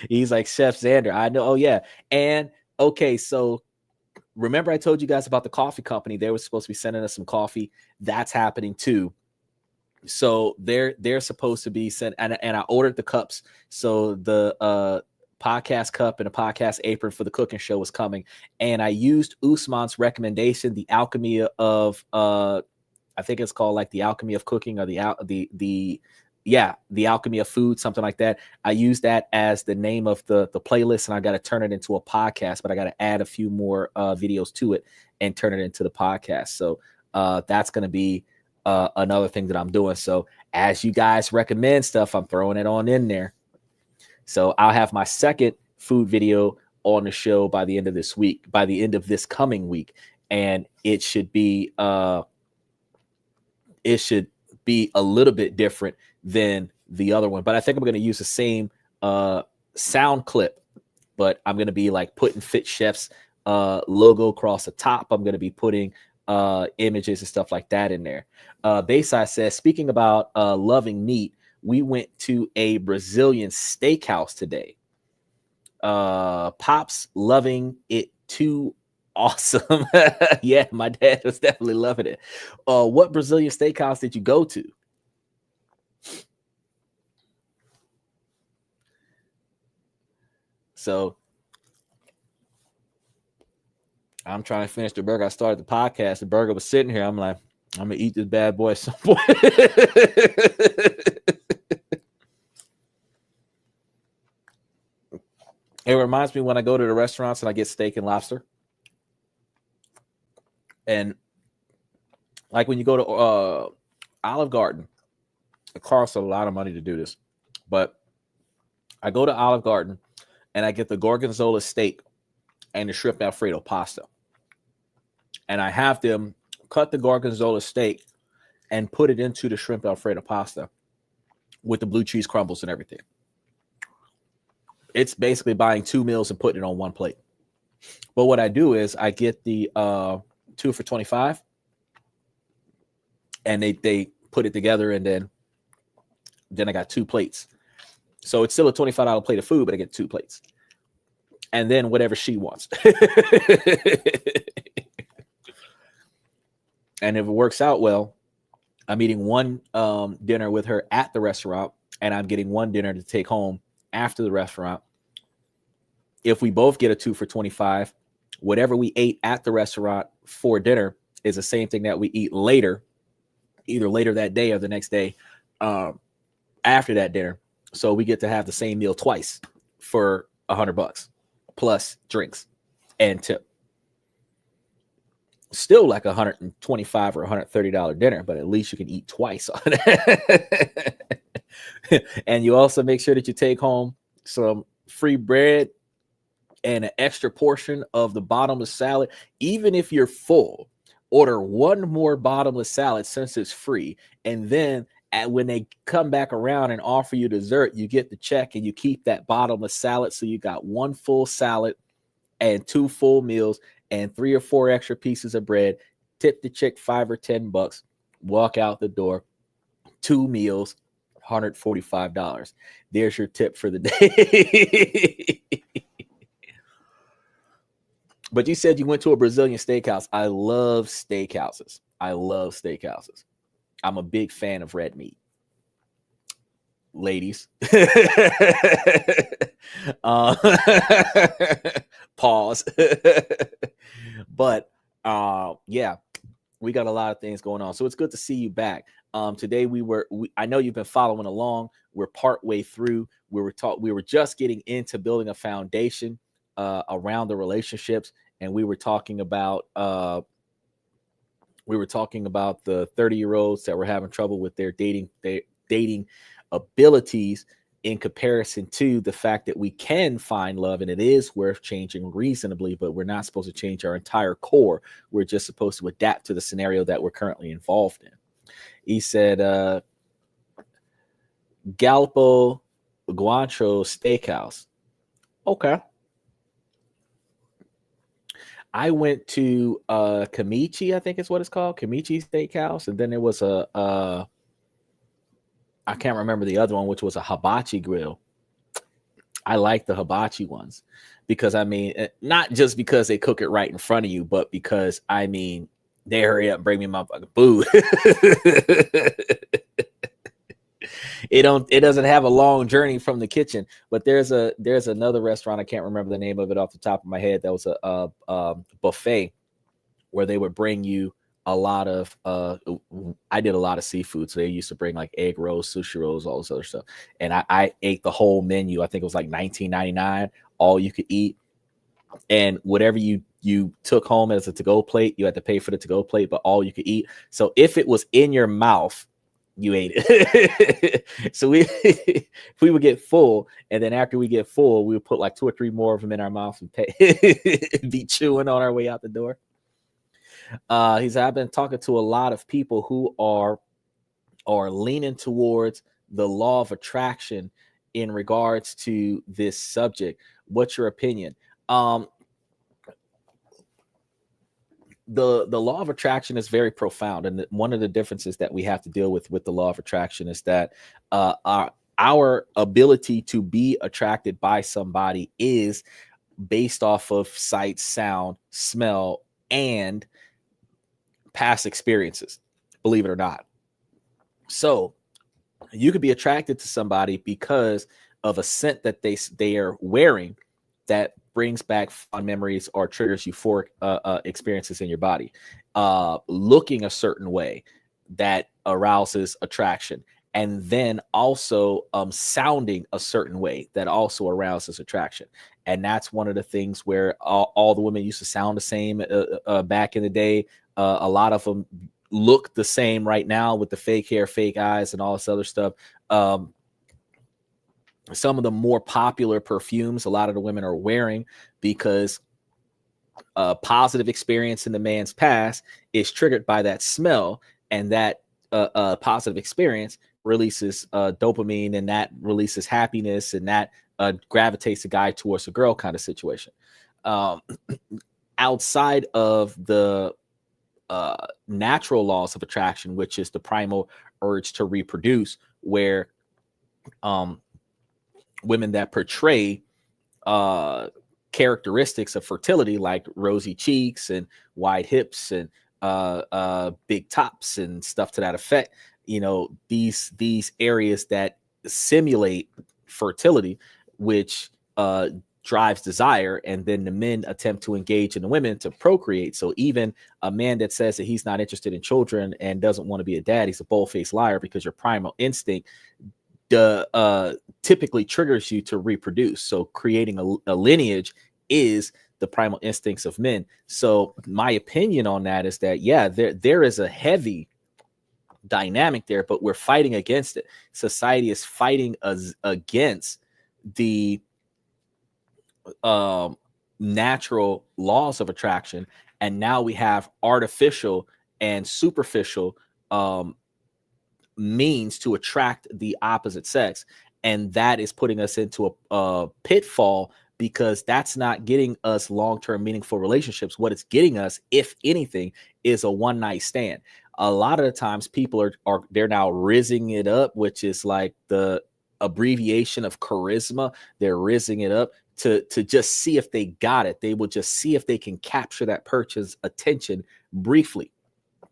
He's like, Chef Xander, I know. Oh, yeah. And okay, so remember I told you guys about the coffee company. They were supposed to be sending us some coffee. That's happening too. So they're supposed to be sent, and I ordered the cups. So the podcast cup and a podcast apron for the cooking show was coming. And I used Usman's recommendation, the alchemy of I think it's called like the alchemy of cooking, or the alchemy of food, something like that. I use that as the name of the playlist, and I got to turn it into a podcast, but I got to add a few more videos to it and turn it into the podcast. So that's going to be another thing that I'm doing. So as you guys recommend stuff, I'm throwing it on in there. So I'll have my second food video on the show by the end of this week, by the end of this coming week. And it should be a little bit different than the other one. But I think I'm going to use the same sound clip, but I'm going to be like putting Fit Chef's logo across the top. I'm going to be putting images and stuff like that in there. Bayside says, speaking about loving meat, we went to a Brazilian steakhouse today. Pops loving it too. Awesome. Yeah, my dad was definitely loving it. What Brazilian steakhouse did you go to? So I'm trying to finish the burger. I started the podcast. The burger was sitting here. I'm like, I'm gonna eat this bad boy at some point. It reminds me when I go to the restaurants and I get steak and lobster. And like when you go to Olive Garden, it costs a lot of money to do this. But I go to Olive Garden and I get the gorgonzola steak and the shrimp Alfredo pasta. And I have them cut the gorgonzola steak and put it into the shrimp Alfredo pasta with the blue cheese crumbles and everything. It's basically buying 2 meals and putting it on one plate. But what I do is I get the 2 for $25, and they put it together, and then I got 2 plates. So it's still a $25 plate of food, but I get 2 plates. And then whatever she wants. And if it works out well, I'm eating one dinner with her at the restaurant, and I'm getting one dinner to take home after the restaurant. If we both get a 2 for $25, whatever we ate at the restaurant for dinner is the same thing that we eat later, either later that day or the next day after that dinner. So we get to have the same meal twice for $100 plus drinks and tip. Still like $125 or $130 dinner, but at least you can eat twice on it. And you also make sure that you take home some free bread and an extra portion of the bottomless salad. Even if you're full, order one more bottomless salad since it's free. And then when they come back around and offer you dessert, you get the check and you keep that bottomless salad. So you got 1 full salad and 2 full meals and 3 or 4 extra pieces of bread. Tip the chick $5 or $10. Walk out the door. 2 meals, $145. There's your tip for the day. But you said you went to a Brazilian steakhouse. I love steakhouses. I'm a big fan of red meat. Ladies. Pause. But yeah, we got a lot of things going on. So it's good to see you back. Today I know you've been following along. We're partway through. We were just getting into building a foundation around the relationships, and we were talking about the 30-year-olds that were having trouble with their dating abilities in comparison to the fact that we can find love and it is worth changing reasonably, but we're not supposed to change our entire core. We're just supposed to adapt to the scenario that we're currently involved in. He said, Galpo Guancho Steakhouse. Okay. I went to Kamichi, I think is what it's called, Kamichi Steakhouse, and then there was I can't remember the other one, which was a hibachi grill. I like the hibachi ones because, I mean, not just because they cook it right in front of you, but because, I mean, they hurry up and bring me my fucking food. It doesn't have a long journey from the kitchen, but there's another restaurant. I can't remember the name of it off the top of my head. That was a buffet where they would bring you a lot of I did a lot of seafood, so they used to bring like egg rolls, sushi rolls, all this other stuff, and I ate the whole menu. I think it was like $19.99, all you could eat, and whatever you you took home as a to-go plate, you had to pay for the to-go plate, but all you could eat. So if it was in your mouth, you ate it. So we would get full, and then after we get full, we would put like 2 or 3 more of them in our mouth and be chewing on our way out the door. He said, I've been talking to a lot of people who are leaning towards the law of attraction in regards to this subject. What's your opinion? The law of attraction is very profound, and one of the differences that we have to deal with the law of attraction is that our ability to be attracted by somebody is based off of sight, sound, smell, and past experiences, believe it or not. So you could be attracted to somebody because of a scent that they are wearing that brings back fond memories or triggers euphoric experiences in your body. Looking a certain way that arouses attraction, and then also sounding a certain way that also arouses attraction. And that's one of the things where all the women used to sound the same back in the day. A lot of them look the same right now with the fake hair, fake eyes, and all this other stuff. Some of the more popular perfumes a lot of the women are wearing because a positive experience in the man's past is triggered by that smell, and that positive experience releases dopamine, and that releases happiness, and that gravitates the guy towards a girl kind of situation. Outside of the natural laws of attraction, which is the primal urge to reproduce, where women that portray characteristics of fertility, like rosy cheeks and wide hips and big tops and stuff to that effect, these areas that simulate fertility, which drives desire, and then the men attempt to engage in the women to procreate. So even a man that says that he's not interested in children and doesn't want to be a dad, he's a bold-faced liar, because your primal instinct typically triggers you to reproduce. So creating a lineage is the primal instincts of men. So my opinion on that is that, yeah, there is a heavy dynamic there, but we're fighting against it. Society is fighting against the natural laws of attraction, and now we have artificial and superficial means to attract the opposite sex, and that is putting us into a pitfall, because that's not getting us long-term meaningful relationships. What it's getting us, if anything, is a one-night stand. A lot of the times people they're now rizzing it up, which is like the abbreviation of charisma. They're rizzing it up to just see if they got it. They will just see if they can capture that person's attention briefly.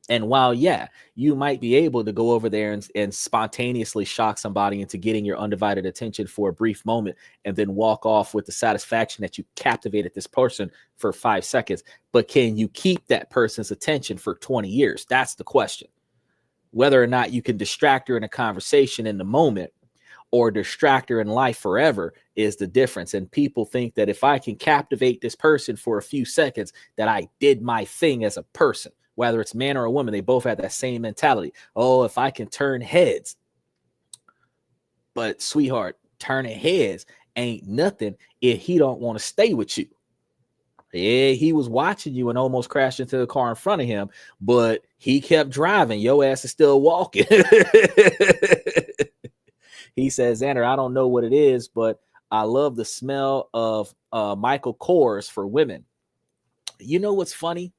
And while, yeah, you might be able to go over there and spontaneously shock somebody into getting your undivided attention for a brief moment, and then walk off with the satisfaction that you captivated this person for 5 seconds. But can you keep that person's attention for 20 years? That's the question. Whether or not you can distract her in a conversation in the moment or distract her in life forever is the difference. And people think that if I can captivate this person for a few seconds, that I did my thing as a person. Whether it's man or a woman, they both have that same mentality. Oh, if I can turn heads. But sweetheart, turning heads ain't nothing if he don't want to stay with you. Yeah, he was watching you and almost crashed into the car in front of him, but he kept driving. Your ass is still walking. He says, Xander, I don't know what it is, but I love the smell of Michael Kors for women. You know what's funny?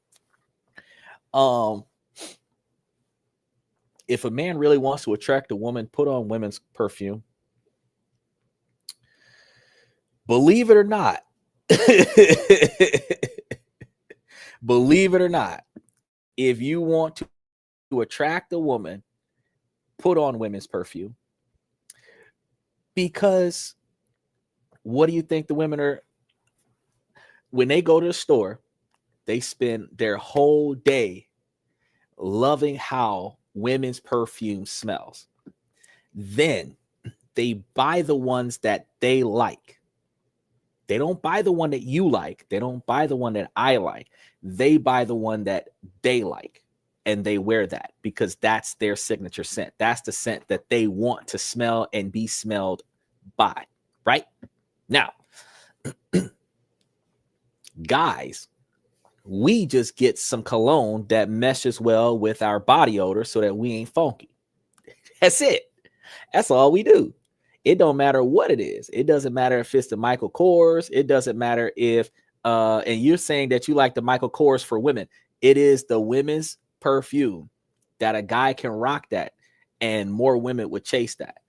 If a man really wants to attract a woman, put on women's perfume. Believe it or not, believe it or not, if you want to attract a woman, put on women's perfume. Because what do you think the women are, when they go to the store, they spend their whole day loving how women's perfume smells. Then they buy the ones that they like. They don't buy the one that you like. They don't buy the one that I like. They buy the one that they like, and they wear that because that's their signature scent. That's the scent that they want to smell and be smelled by, right? Now, guys, we just get some cologne that meshes well with our body odor so that we ain't funky. That's it. That's all we do. It don't matter what it is. It doesn't matter if it's the Michael Kors. It doesn't matter if and you're saying that you like the Michael Kors for women. It is the women's perfume that a guy can rock that, and more women would chase that.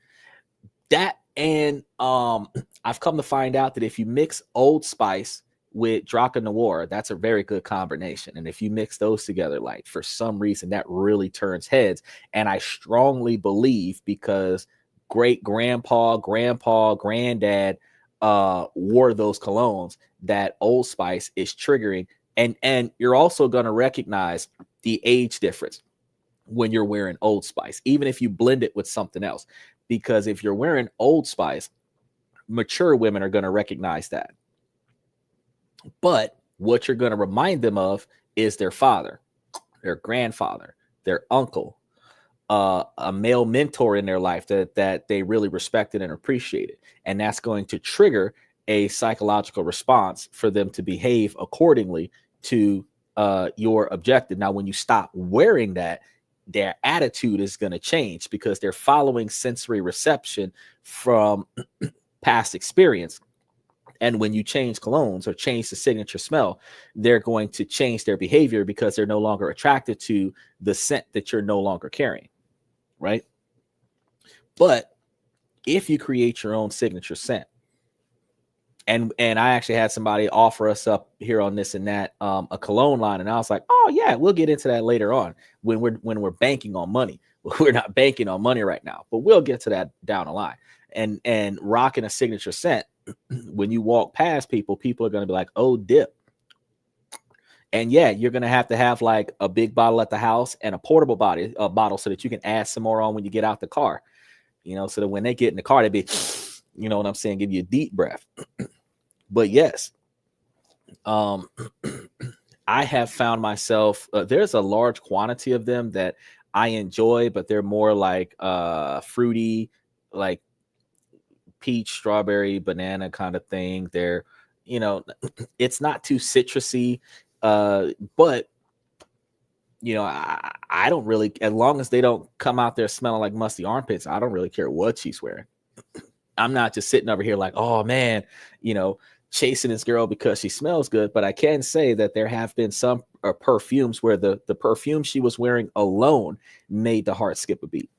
That and I've come to find out that if you mix Old Spice with Draca Noir, that's a very good combination. And if you mix those together, like for some reason, that really turns heads. And I strongly believe because great grandpa, granddad wore those colognes, that Old Spice is triggering. And you're also going to recognize the age difference when you're wearing Old Spice, even if you blend it with something else. Because if you're wearing Old Spice, mature women are going to recognize that. But what you're going to remind them of is their father, their grandfather, their uncle, a male mentor in their life that they really respected and appreciated. And that's going to trigger a psychological response for them to behave accordingly to your objective. Now, when you stop wearing that, their attitude is going to change because they're following sensory reception from past experience. And when you change colognes or change the signature smell, they're going to change their behavior because they're no longer attracted to the scent that you're no longer carrying, right? But if you create your own signature scent, and I actually had somebody offer us up here on This and That a cologne line, and I was like, oh yeah, we'll get into that later on when we're banking on money. We're not banking on money right now, but we'll get to that down the line. And rocking a signature scent, when you walk past people are going to be like, oh, dip. And yeah, you're going to have like a big bottle at the house and a portable bottle so that you can add some more on when you get out the car, so that when they get in the car, they be, you know what I'm saying, give you a deep breath. But yes, I have found myself, there's a large quantity of them that I enjoy, but they're more like fruity, like peach, strawberry, banana kind of thing. They're, it's not too citrusy, but I don't really, as long as they don't come out there smelling like musty armpits, I don't really care what she's wearing. I'm not just sitting over here like, oh man, chasing this girl because she smells good. But I can say that there have been some perfumes where the perfume she was wearing alone made the heart skip a beat,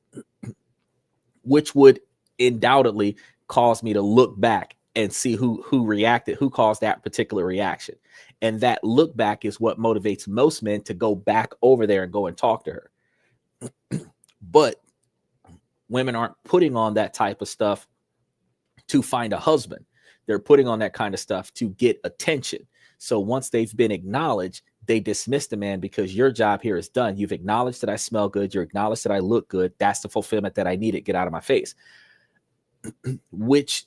which would undoubtedly cause me to look back and see who reacted, who caused that particular reaction. And that look back is what motivates most men to go back over there and go and talk to her. But women aren't putting on that type of stuff to find a husband. They're putting on that kind of stuff to get attention. So once they've been acknowledged, they dismiss the man because your job here is done. You've acknowledged that I smell good. You're acknowledged that I look good. That's the fulfillment that I needed. Get out of my face. Which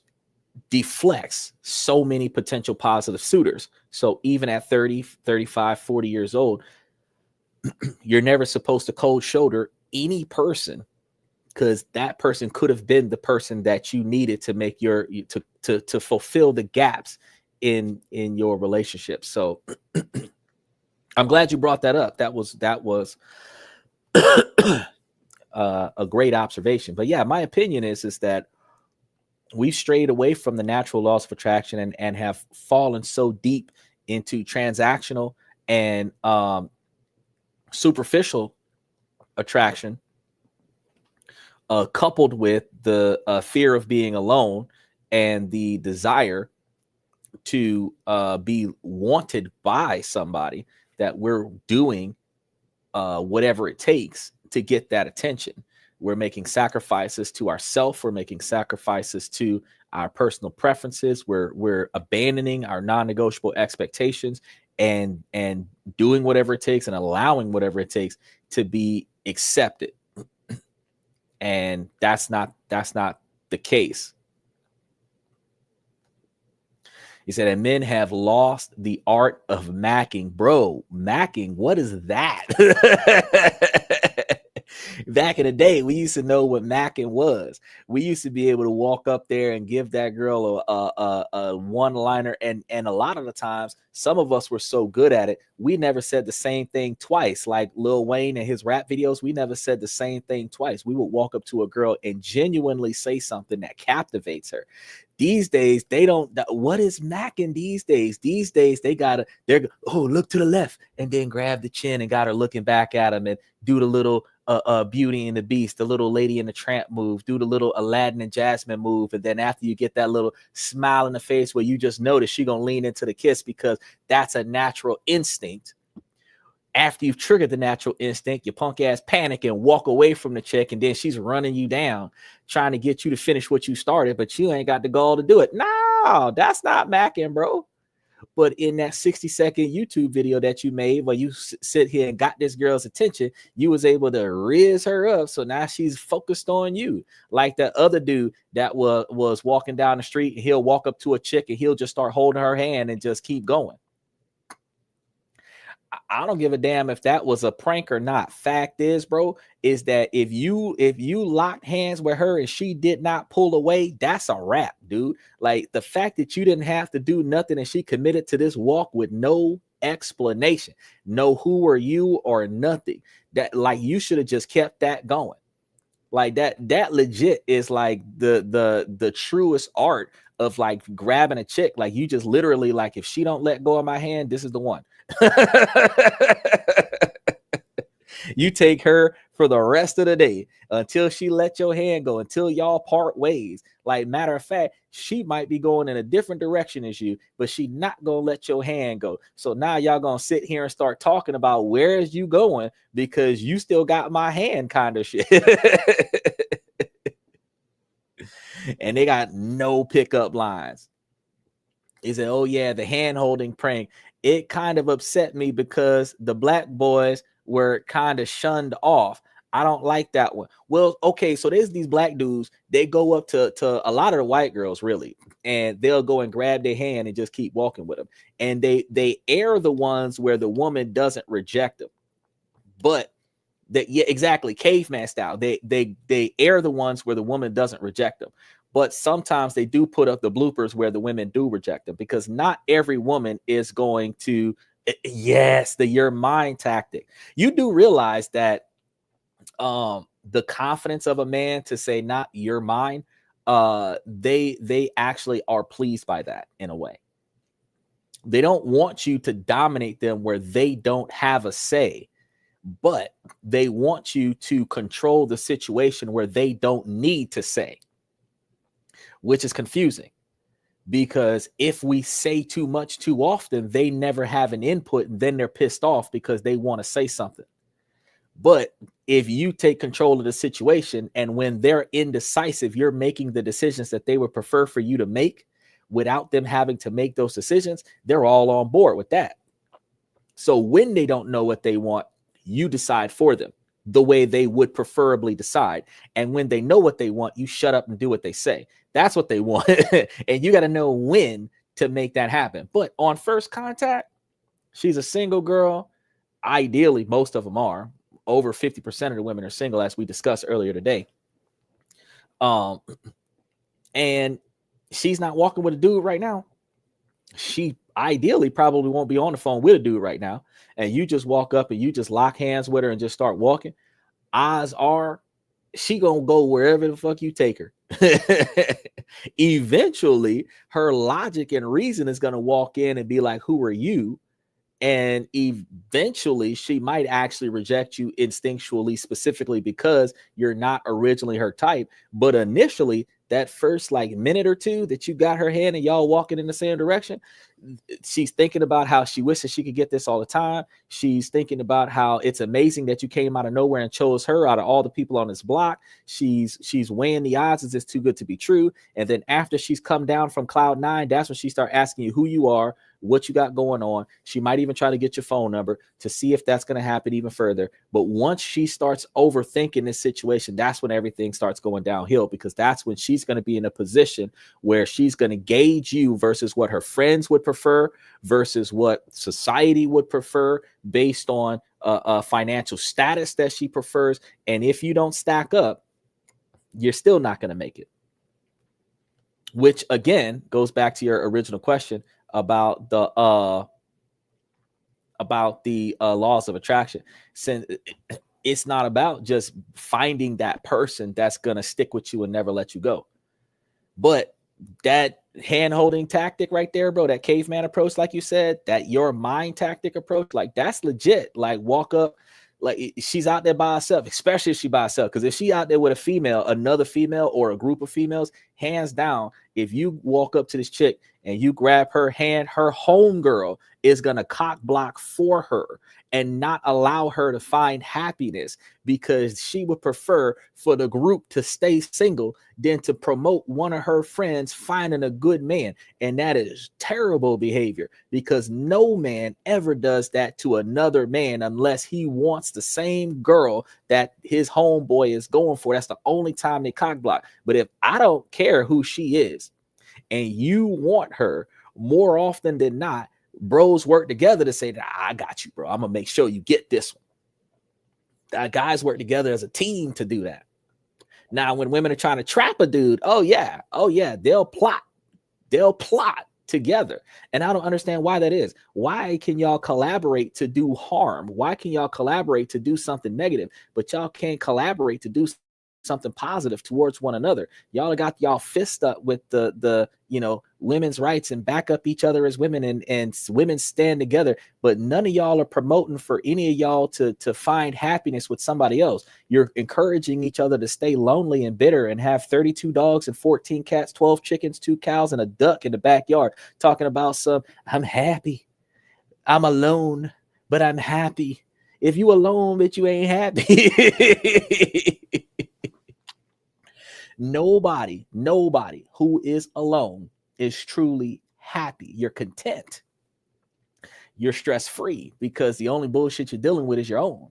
deflects so many potential positive suitors. So even at 30, 35, 40 years old, you're never supposed to cold shoulder any person, because that person could have been the person that you needed to make to fulfill the gaps in your relationship. So I'm glad you brought that up. That was a great observation. But yeah, my opinion is that we've strayed away from the natural laws of attraction and have fallen so deep into transactional and superficial attraction, coupled with the fear of being alone and the desire to be wanted by somebody, that we're doing whatever it takes to get that attention. We're making sacrifices to ourselves. We're making sacrifices to our personal preferences. We're abandoning our non-negotiable expectations and doing whatever it takes and allowing whatever it takes to be accepted. And that's not the case. He said, and men have lost the art of macking. Bro, macking, what is that? Back in the day, we used to know what macking was. We used to be able to walk up there and give that girl a one-liner. And a lot of the times, some of us were so good at it, we never said the same thing twice. Like Lil Wayne and his rap videos, we never said the same thing twice. We would walk up to a girl and genuinely say something that captivates her. These days, they don't. What is macking these days? These days, they're look to the left and then grab the chin and got her looking back at him and do the little Beauty and the Beast, the little Lady and the Tramp move, do the little Aladdin and Jasmine move. And then after you get that little smile in the face where you just notice she gonna lean into the kiss because that's a natural instinct. After you've triggered the natural instinct, your punk ass panic and walk away from the chick, and then she's running you down, trying to get you to finish what you started, but you ain't got the gall to do it. No, that's not macking, bro. But in that 60-second YouTube video that you made where you sit here and got this girl's attention, you was able to riz her up. So now she's focused on you. Like that other dude that was walking down the street, and he'll walk up to a chick and he'll just start holding her hand and just keep going. I don't give a damn if that was a prank or not. Fact is, bro, is that if you locked hands with her and she did not pull away, that's a wrap, dude. Like the fact that you didn't have to do nothing and she committed to this walk with no explanation, no who are you or nothing. That like you should have just kept that going. Like that legit is like the truest art of like grabbing a chick. Like you just literally like, if she don't let go of my hand, this is the one. You take her for the rest of the day until she let your hand go, until y'all part ways. Like matter of fact, she might be going in a different direction as you, but she not gonna let your hand go. So now y'all gonna sit here and start talking about where is you going because you still got my hand kind of shit. And they got no pickup lines. He said, oh yeah, the hand holding prank. It kind of upset me because the black boys were kind of shunned off. I don't like that one. Well, okay, so there's these black dudes, they go up to a lot of the white girls, really, and they'll go and grab their hand and just keep walking with them. And they air the ones where the woman doesn't reject them. But yeah, exactly, caveman style. They air the ones where the woman doesn't reject them. But sometimes they do put up the bloopers where the women do reject them, because not every woman is going to, yes, your mind tactic. You do realize that the confidence of a man to say not your mind, they actually are pleased by that in a way. They don't want you to dominate them where they don't have a say, but they want you to control the situation where they don't need to say. Which is confusing, because if we say too much too often, they never have an input, and then they're pissed off because they want to say something. But if you take control of the situation, and when they're indecisive, you're making the decisions that they would prefer for you to make without them having to make those decisions, they're all on board with that. So when they don't know what they want, you decide for them the way they would preferably decide. And when they know what they want, you shut up and do what they say. That's what they want. And you got to know when to make that happen. But on first contact, she's a single girl. Ideally, most of them are. Over 50% of the women are single, as we discussed earlier today. And she's not walking with a dude right now. She ideally probably won't be on the phone with a dude right now. And you just walk up and you just lock hands with her and just start walking. Odds are she gonna go wherever the fuck you take her. Eventually, her logic and reason is gonna walk in and be like, who are you? And eventually she might actually reject you instinctually, specifically because you're not originally her type. But initially, that first like minute or two that you got her hand and y'all walking in the same direction, she's thinking about how she wishes she could get this all the time. She's thinking about how it's amazing that you came out of nowhere and chose her out of all the people on this block. She's weighing the odds. Is this too good to be true? And then after she's come down from cloud 9, that's when she start asking you who you are, what you got going on. She might even try to get your phone number to see if that's going to happen even further. But once she starts overthinking this situation, that's when everything starts going downhill, because that's when she's going to be in a position where she's going to gauge you versus what her friends would prefer, versus what society would prefer, based on a financial status that she prefers. And if you don't stack up, you're still not going to make it. Which again goes back to your original question about the laws of attraction. Since it's not about just finding that person that's going to stick with you and never let you go, but that hand holding tactic right there, bro, that caveman approach, like you said, that your mind tactic approach, like that's legit. Like walk up, like she's out there by herself, especially if she by herself. Because if she out there with a female, another female, or a group of females, hands down, if you walk up to this chick and you grab her hand, her homegirl is gonna cock block for her and not allow her to find happiness, because she would prefer for the group to stay single than to promote one of her friends finding a good man. And that is terrible behavior, because no man ever does that to another man unless he wants the same girl that his homeboy is going for. That's the only time they cock block. But if I don't care who she is and you want her, more often than not, bros work together to say, I got you, bro. I'm gonna make sure you get this one. Guys work together as a team to do that. Now, when women are trying to trap a dude, oh yeah, they'll plot together. And I don't understand why that is. Why can y'all collaborate to do harm? Why can y'all collaborate to do something negative, but y'all can't collaborate to do something positive towards one another? Y'all got y'all fist up with the women's rights and back up each other as women, and women stand together, but none of y'all are promoting for any of y'all to find happiness with somebody else. You're encouraging each other to stay lonely and bitter and have 32 dogs and 14 cats, 12 chickens, 2 cows, and a duck in the backyard, talking about I'm happy, I'm alone, but I'm happy. If you alone, but you ain't happy. Nobody who is alone is truly happy. You're content. You're stress-free, because the only bullshit you're dealing with is your own.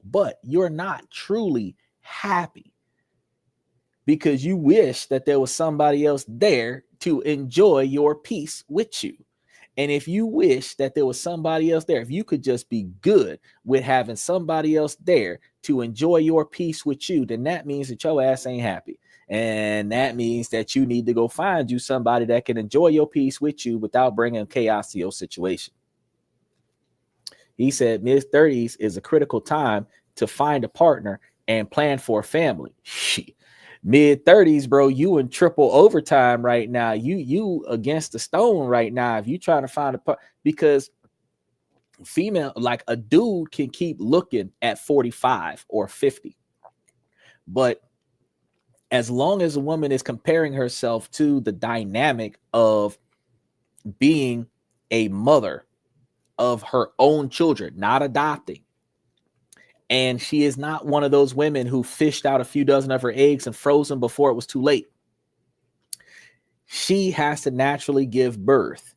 But you're not truly happy because you wish that there was somebody else there to enjoy your peace with you. And if you wish that there was somebody else there, if you could just be good with having somebody else there to enjoy your peace with you, then that means that your ass ain't happy. And that means that you need to go find you somebody that can enjoy your peace with you without bringing chaos to your situation. He said mid-30s is a critical time to find a partner and plan for a family. Mid-30s, bro, you in triple overtime right now. You against the stone right now if you trying to find a partner, because female, like a dude can keep looking at 45 or 50, but as long as a woman is comparing herself to the dynamic of being a mother of her own children, not adopting, and she is not one of those women who fished out a few dozen of her eggs and froze them before it was too late, she has to naturally give birth.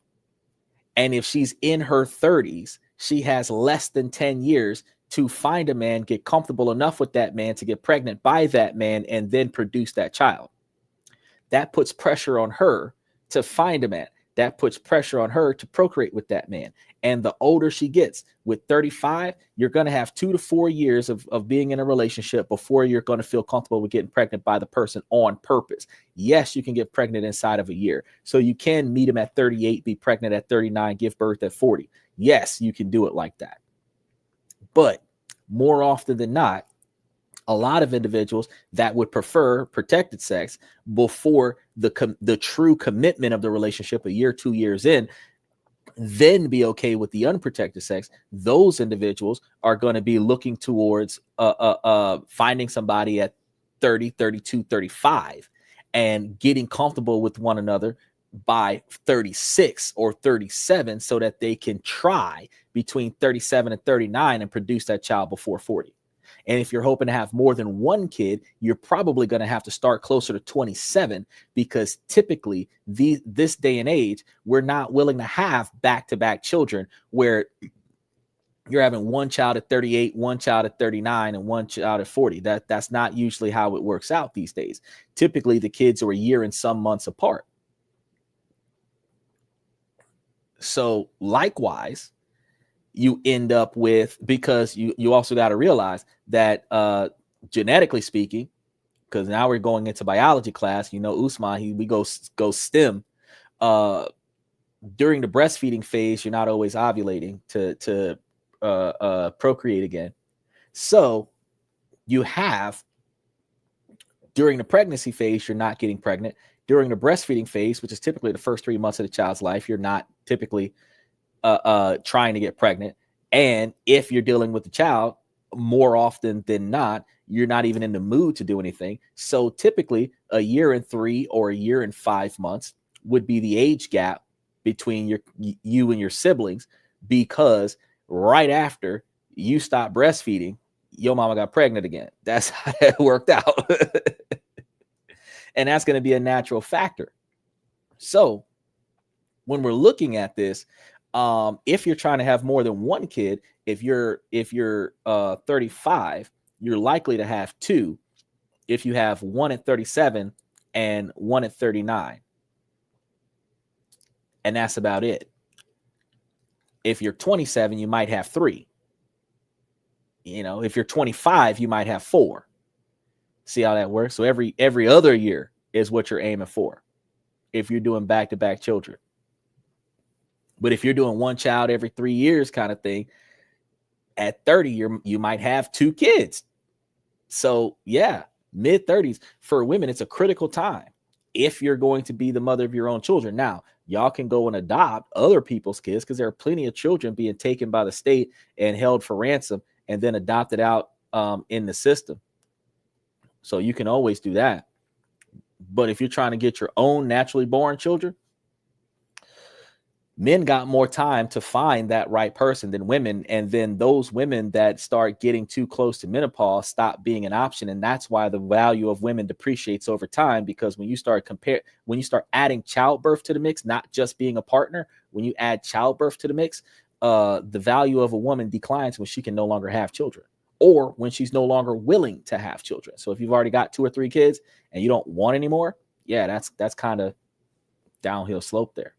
And if she's in her 30s, she has less than 10 years to find a man, get comfortable enough with that man to get pregnant by that man, and then produce that child. That puts pressure on her to find a man. That puts pressure on her to procreate with that man. And the older she gets, with 35, you're going to have 2 to 4 years of being in a relationship before you're going to feel comfortable with getting pregnant by the person on purpose. Yes, you can get pregnant inside of a year. So you can meet him at 38, be pregnant at 39, give birth at 40. Yes, you can do it like that. But more often than not, a lot of individuals that would prefer protected sex before the true commitment of the relationship a year, 2 years in, then be okay with the unprotected sex. Those individuals are going to be looking towards finding somebody at 30, 32, 35 and getting comfortable with one another by 36 or 37 so that they can try between 37 and 39 and produce that child before 40. And if you're hoping to have more than one kid, you're probably going to have to start closer to 27, because typically this day and age, we're not willing to have back-to-back children where you're having one child at 38, one child at 39, and one child at 40. That's not usually how it works out these days. Typically, the kids are a year and some months apart. So likewise, you end up with, because you also got to realize that genetically speaking, because now we're going into biology class, Usman, we go STEM. During the breastfeeding phase, you're not always ovulating to procreate again. So you have, during the pregnancy phase, you're not getting pregnant. During the breastfeeding phase, which is typically the first 3 months of the child's life, you're not typically trying to get pregnant. And if you're dealing with the child, more often than not, you're not even in the mood to do anything. So typically a year and 3 or a year and 5 months would be the age gap between you and your siblings, because right after you stop breastfeeding, your mama got pregnant again. That's how it worked out. And that's going to be a natural factor. So when we're looking at this, if you're trying to have more than one kid, if you're 35, you're likely to have 2 if you have one at 37 and one at 39. And that's about it. If you're 27, you might have 3. If you're 25, you might have 4. See how that works? So every other year is what you're aiming for if you're doing back-to-back children. But if you're doing one child every 3 years kind of thing, at 30, you might have 2 kids. So yeah, mid-30s for women, it's a critical time if you're going to be the mother of your own children. Now, y'all can go and adopt other people's kids, because there are plenty of children being taken by the state and held for ransom and then adopted out in the system. So you can always do that. But if you're trying to get your own naturally born children, men got more time to find that right person than women. And then those women that start getting too close to menopause stop being an option. And that's why the value of women depreciates over time, because when you start adding childbirth to the mix, not just being a partner, when you add childbirth to the mix, the value of a woman declines when she can no longer have children, or when she's no longer willing to have children. So if you've already got 2 or 3 kids and you don't want any more, yeah, that's kind of downhill slope there.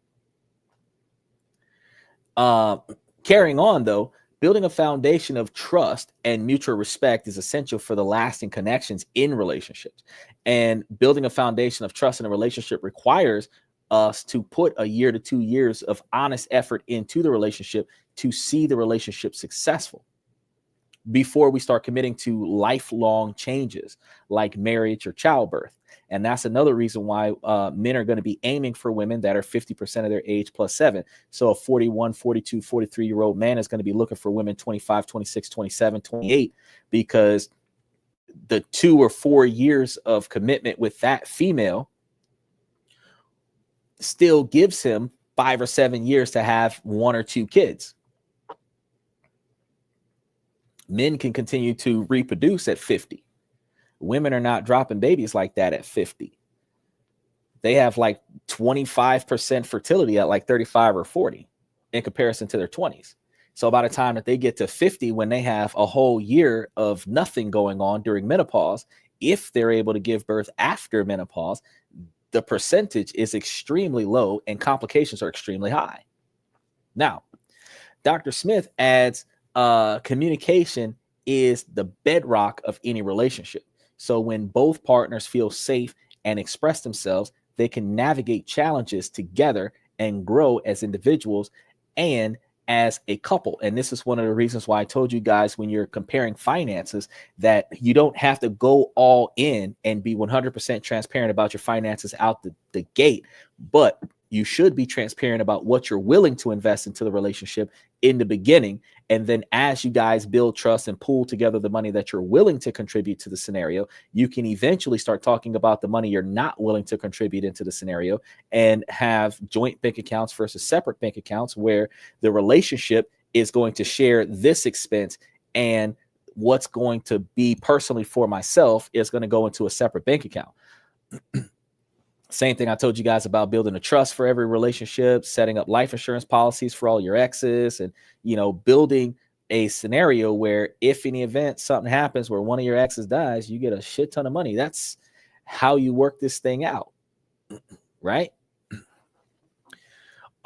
Carrying on though, building a foundation of trust and mutual respect is essential for the lasting connections in relationships. And building a foundation of trust in a relationship requires us to put a year to 2 years of honest effort into the relationship to see the relationship successful before we start committing to lifelong changes like marriage or childbirth. And that's another reason why men are going to be aiming for women that are 50% of their age plus 7. So a 41, 42, 43-year-old man is going to be looking for women 25, 26, 27, 28, because the 2 or 4 years of commitment with that female still gives him 5 or 7 years to have 1 or 2 kids. Men can continue to reproduce at 50. Women are not dropping babies like that at 50. They have like 25% fertility at like 35 or 40 in comparison to their 20s. So by the time that they get to 50, when they have a whole year of nothing going on during menopause, if they're able to give birth after menopause, the percentage is extremely low and complications are extremely high. Now, Dr. Smith adds communication is the bedrock of any relationship. So when both partners feel safe and express themselves, they can navigate challenges together and grow as individuals and as a couple. And this is one of the reasons why I told you guys, when you're comparing finances, that you don't have to go all in and be 100% transparent about your finances out the gate, but you should be transparent about what you're willing to invest into the relationship in the beginning. And then as you guys build trust and pool together the money that you're willing to contribute to the scenario, you can eventually start talking about the money you're not willing to contribute into the scenario and have joint bank accounts versus separate bank accounts where the relationship is going to share this expense and what's going to be personally for myself is going to go into a separate bank account. Same thing I told you guys about building a trust for every relationship, setting up life insurance policies for all your exes, and, you know, building a scenario where if in the event something happens where one of your exes dies, you get a shit ton of money. That's how you work this thing out, right?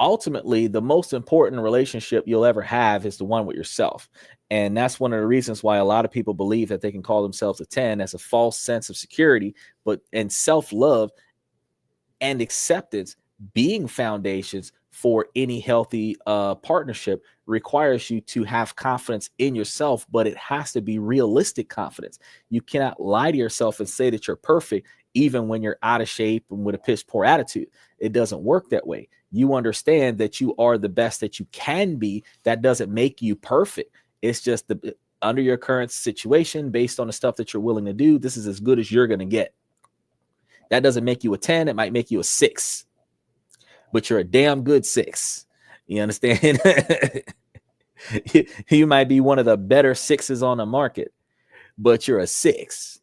Ultimately, the most important relationship you'll ever have is the one with yourself. And that's one of the reasons why a lot of people believe that they can call themselves a 10 as a false sense of security, and self-love and acceptance being foundations for any healthy partnership requires you to have confidence in yourself, but it has to be realistic confidence. You cannot lie to yourself and say that you're perfect, even when you're out of shape and with a piss poor attitude. It doesn't work that way. You understand that you are the best that you can be. That doesn't make you perfect. It's just under your current situation, based on the stuff that you're willing to do, this is as good as you're going to get. That doesn't make you a 10. It might make you a 6, but you're a damn good 6. You understand? You might be one of the better 6s on the market, but you're a 6.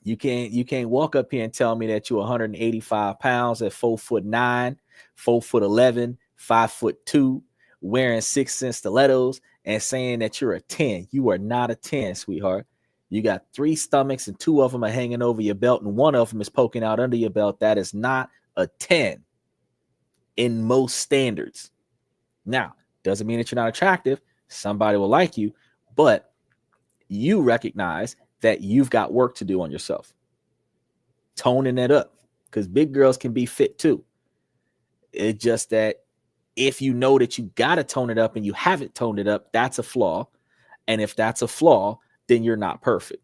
You can't walk up here and tell me that you're 185 pounds at 4'9", 4'11", 5'2", wearing 6-cent stilettos and saying that you're a 10. You are not a 10, sweetheart. You got 3 stomachs and 2 of them are hanging over your belt and 1 of them is poking out under your belt. That is not a 10 in most standards. Now, doesn't mean that you're not attractive. Somebody will like you, but you recognize that you've got work to do on yourself. Toning that up, because big girls can be fit too. It's just that if you know that you got to tone it up and you haven't toned it up, that's a flaw. And if that's a flaw, then you're not perfect.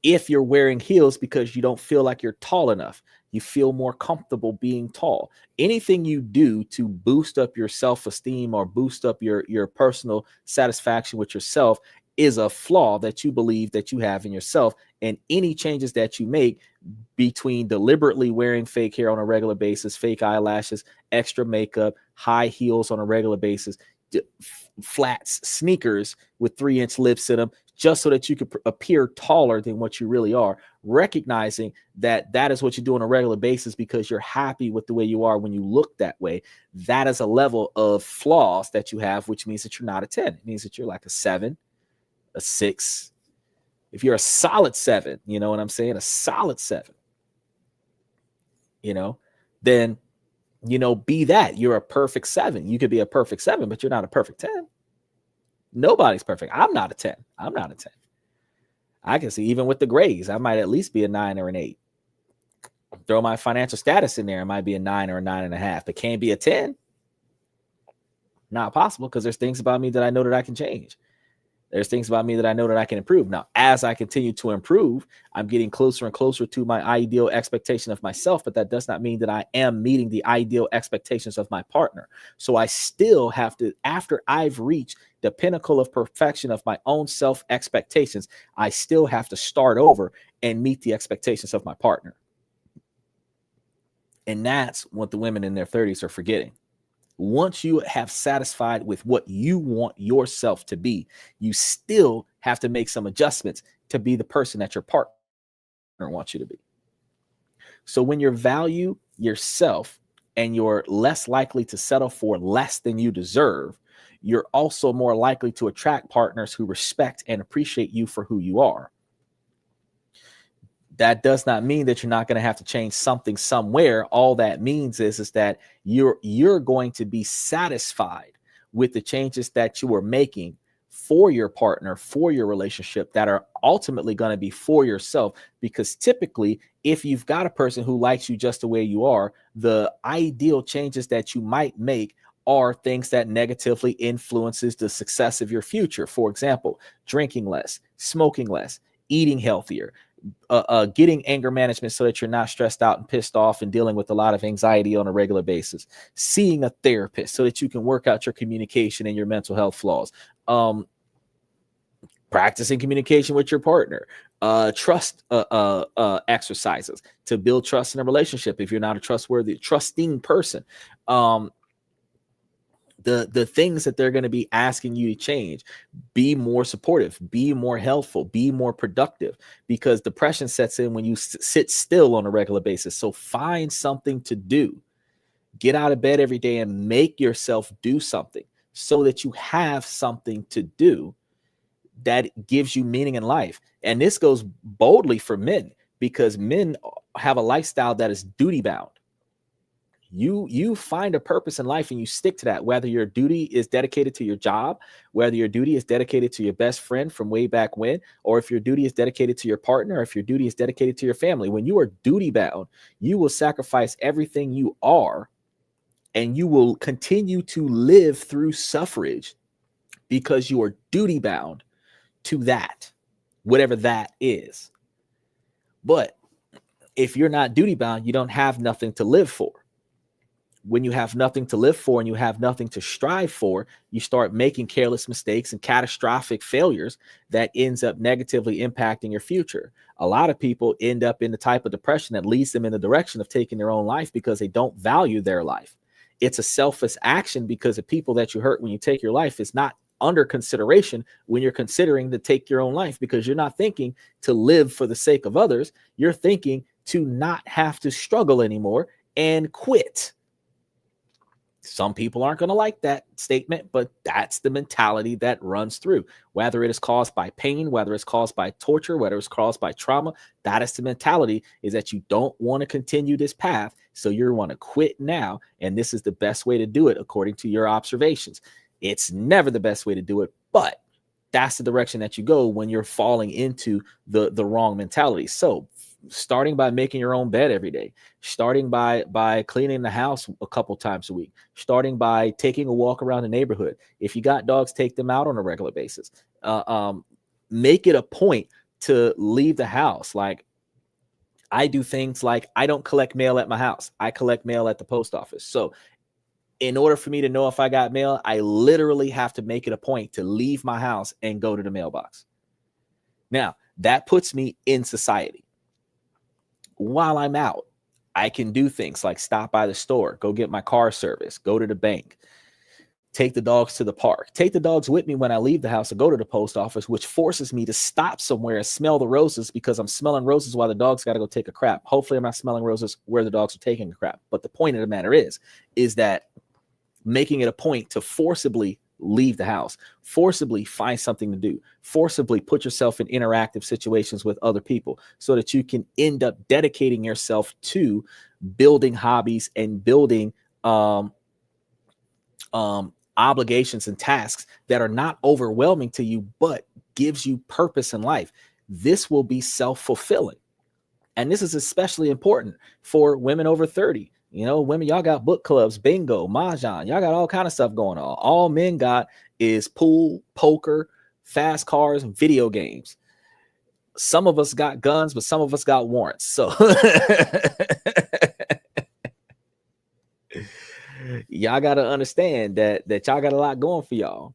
If you're wearing heels because you don't feel like you're tall enough, you feel more comfortable being tall. Anything you do to boost up your self-esteem or boost up your personal satisfaction with yourself is a flaw that you believe that you have in yourself. And any changes that you make between deliberately wearing fake hair on a regular basis, fake eyelashes, extra makeup, high heels on a regular basis, flats, sneakers with 3-inch lips in them, just so that you could appear taller than what you really are, recognizing that that is what you do on a regular basis because you're happy with the way you are when you look that way. That is a level of flaws that you have, which means that you're not a 10. It means that you're like a 7, a 6. If you're a solid 7, you know what I'm saying? A solid 7, then, be that. You're a perfect 7. You could be a perfect 7, but you're not a perfect 10. Nobody's perfect. I'm not a 10. I'm not a 10. I can see even with the grades, I might at least be a 9 or an 8. Throw my financial status in there, it might be a 9 or a 9.5, but can't be a 10. Not possible, because there's things about me that I know that I can change. There's things about me that I know that I can improve. Now, as I continue to improve, I'm getting closer and closer to my ideal expectation of myself, but that does not mean that I am meeting the ideal expectations of my partner. So I still have to, after I've reached the pinnacle of perfection of my own self expectations, I still have to start over and meet the expectations of my partner. And that's what the women in their 30s are forgetting. Once you have satisfied with what you want yourself to be, you still have to make some adjustments to be the person that your partner wants you to be. So when you value yourself and you're less likely to settle for less than you deserve, you're also more likely to attract partners who respect and appreciate you for who you are. That does not mean that you're not going to have to change something somewhere. All that means is that you're going to be satisfied with the changes that you are making for your partner, for your relationship, that are ultimately going to be for yourself. Because typically, if you've got a person who likes you just the way you are, the ideal changes that you might make are things that negatively influences the success of your future. For example, drinking less, smoking less, eating healthier, getting anger management so that you're not stressed out and pissed off and dealing with a lot of anxiety on a regular basis, seeing a therapist so that you can work out your communication and your mental health flaws, practicing communication with your partner, trust exercises to build trust in a relationship if you're not a trusting person, the things that they're going to be asking you to change. Be more supportive, be more helpful, be more productive, because depression sets in when you sit still on a regular basis. So find something to do. Get out of bed every day and make yourself do something so that you have something to do that gives you meaning in life. And this goes boldly for men, because men have a lifestyle that is duty bound. You find a purpose in life and you stick to that, whether your duty is dedicated to your job, whether your duty is dedicated to your best friend from way back when, or if your duty is dedicated to your partner, or if your duty is dedicated to your family. When you are duty bound, you will sacrifice everything you are, and you will continue to live through suffrage because you are duty bound to that, whatever that is. But if you're not duty bound, you don't have nothing to live for. When you have nothing to live for and you have nothing to strive for, you start making careless mistakes and catastrophic failures that ends up negatively impacting your future. A lot of people end up in the type of depression that leads them in the direction of taking their own life because they don't value their life. It's a selfish action, because the people that you hurt when you take your life is not under consideration when you're considering to take your own life, because you're not thinking to live for the sake of others. You're thinking to not have to struggle anymore and quit. Some people aren't going to like that statement, but that's the mentality that runs through. Whether it is caused by pain, whether it's caused by torture, whether it's caused by trauma, that is the mentality, is that you don't want to continue this path. So you want to quit now. And this is the best way to do it, according to your observations. It's never the best way to do it, but that's the direction that you go when you're falling into the wrong mentality. So starting by making your own bed every day, starting by cleaning the house a couple times a week, starting by taking a walk around the neighborhood. If you got dogs, take them out on a regular basis. Make it a point to leave the house. Like, I do things like, I don't collect mail at my house. I collect mail at the post office. So in order for me to know if I got mail, I literally have to make it a point to leave my house and go to the mailbox. Now, that puts me in society. While I'm out, I can do things like stop by the store, go get my car service, go to the bank, take the dogs to the park, take the dogs with me when I leave the house and go to the post office, which forces me to stop somewhere and smell the roses, because I'm smelling roses while the dogs got to go take a crap. Hopefully I'm not smelling roses where the dogs are taking a crap. But the point of the matter is that making it a point to forcibly leave the house, forcibly find something to do, forcibly put yourself in interactive situations with other people, so that you can end up dedicating yourself to building hobbies and building obligations and tasks that are not overwhelming to you, but gives you purpose in life. This will be self-fulfilling. And this is especially important for women over 30. You know, women, y'all got book clubs, bingo, mahjong. Y'all got all kind of stuff going on. All men got is pool, poker, fast cars, and video games. Some of us got guns, but some of us got warrants. So y'all got to understand that y'all got a lot going for y'all.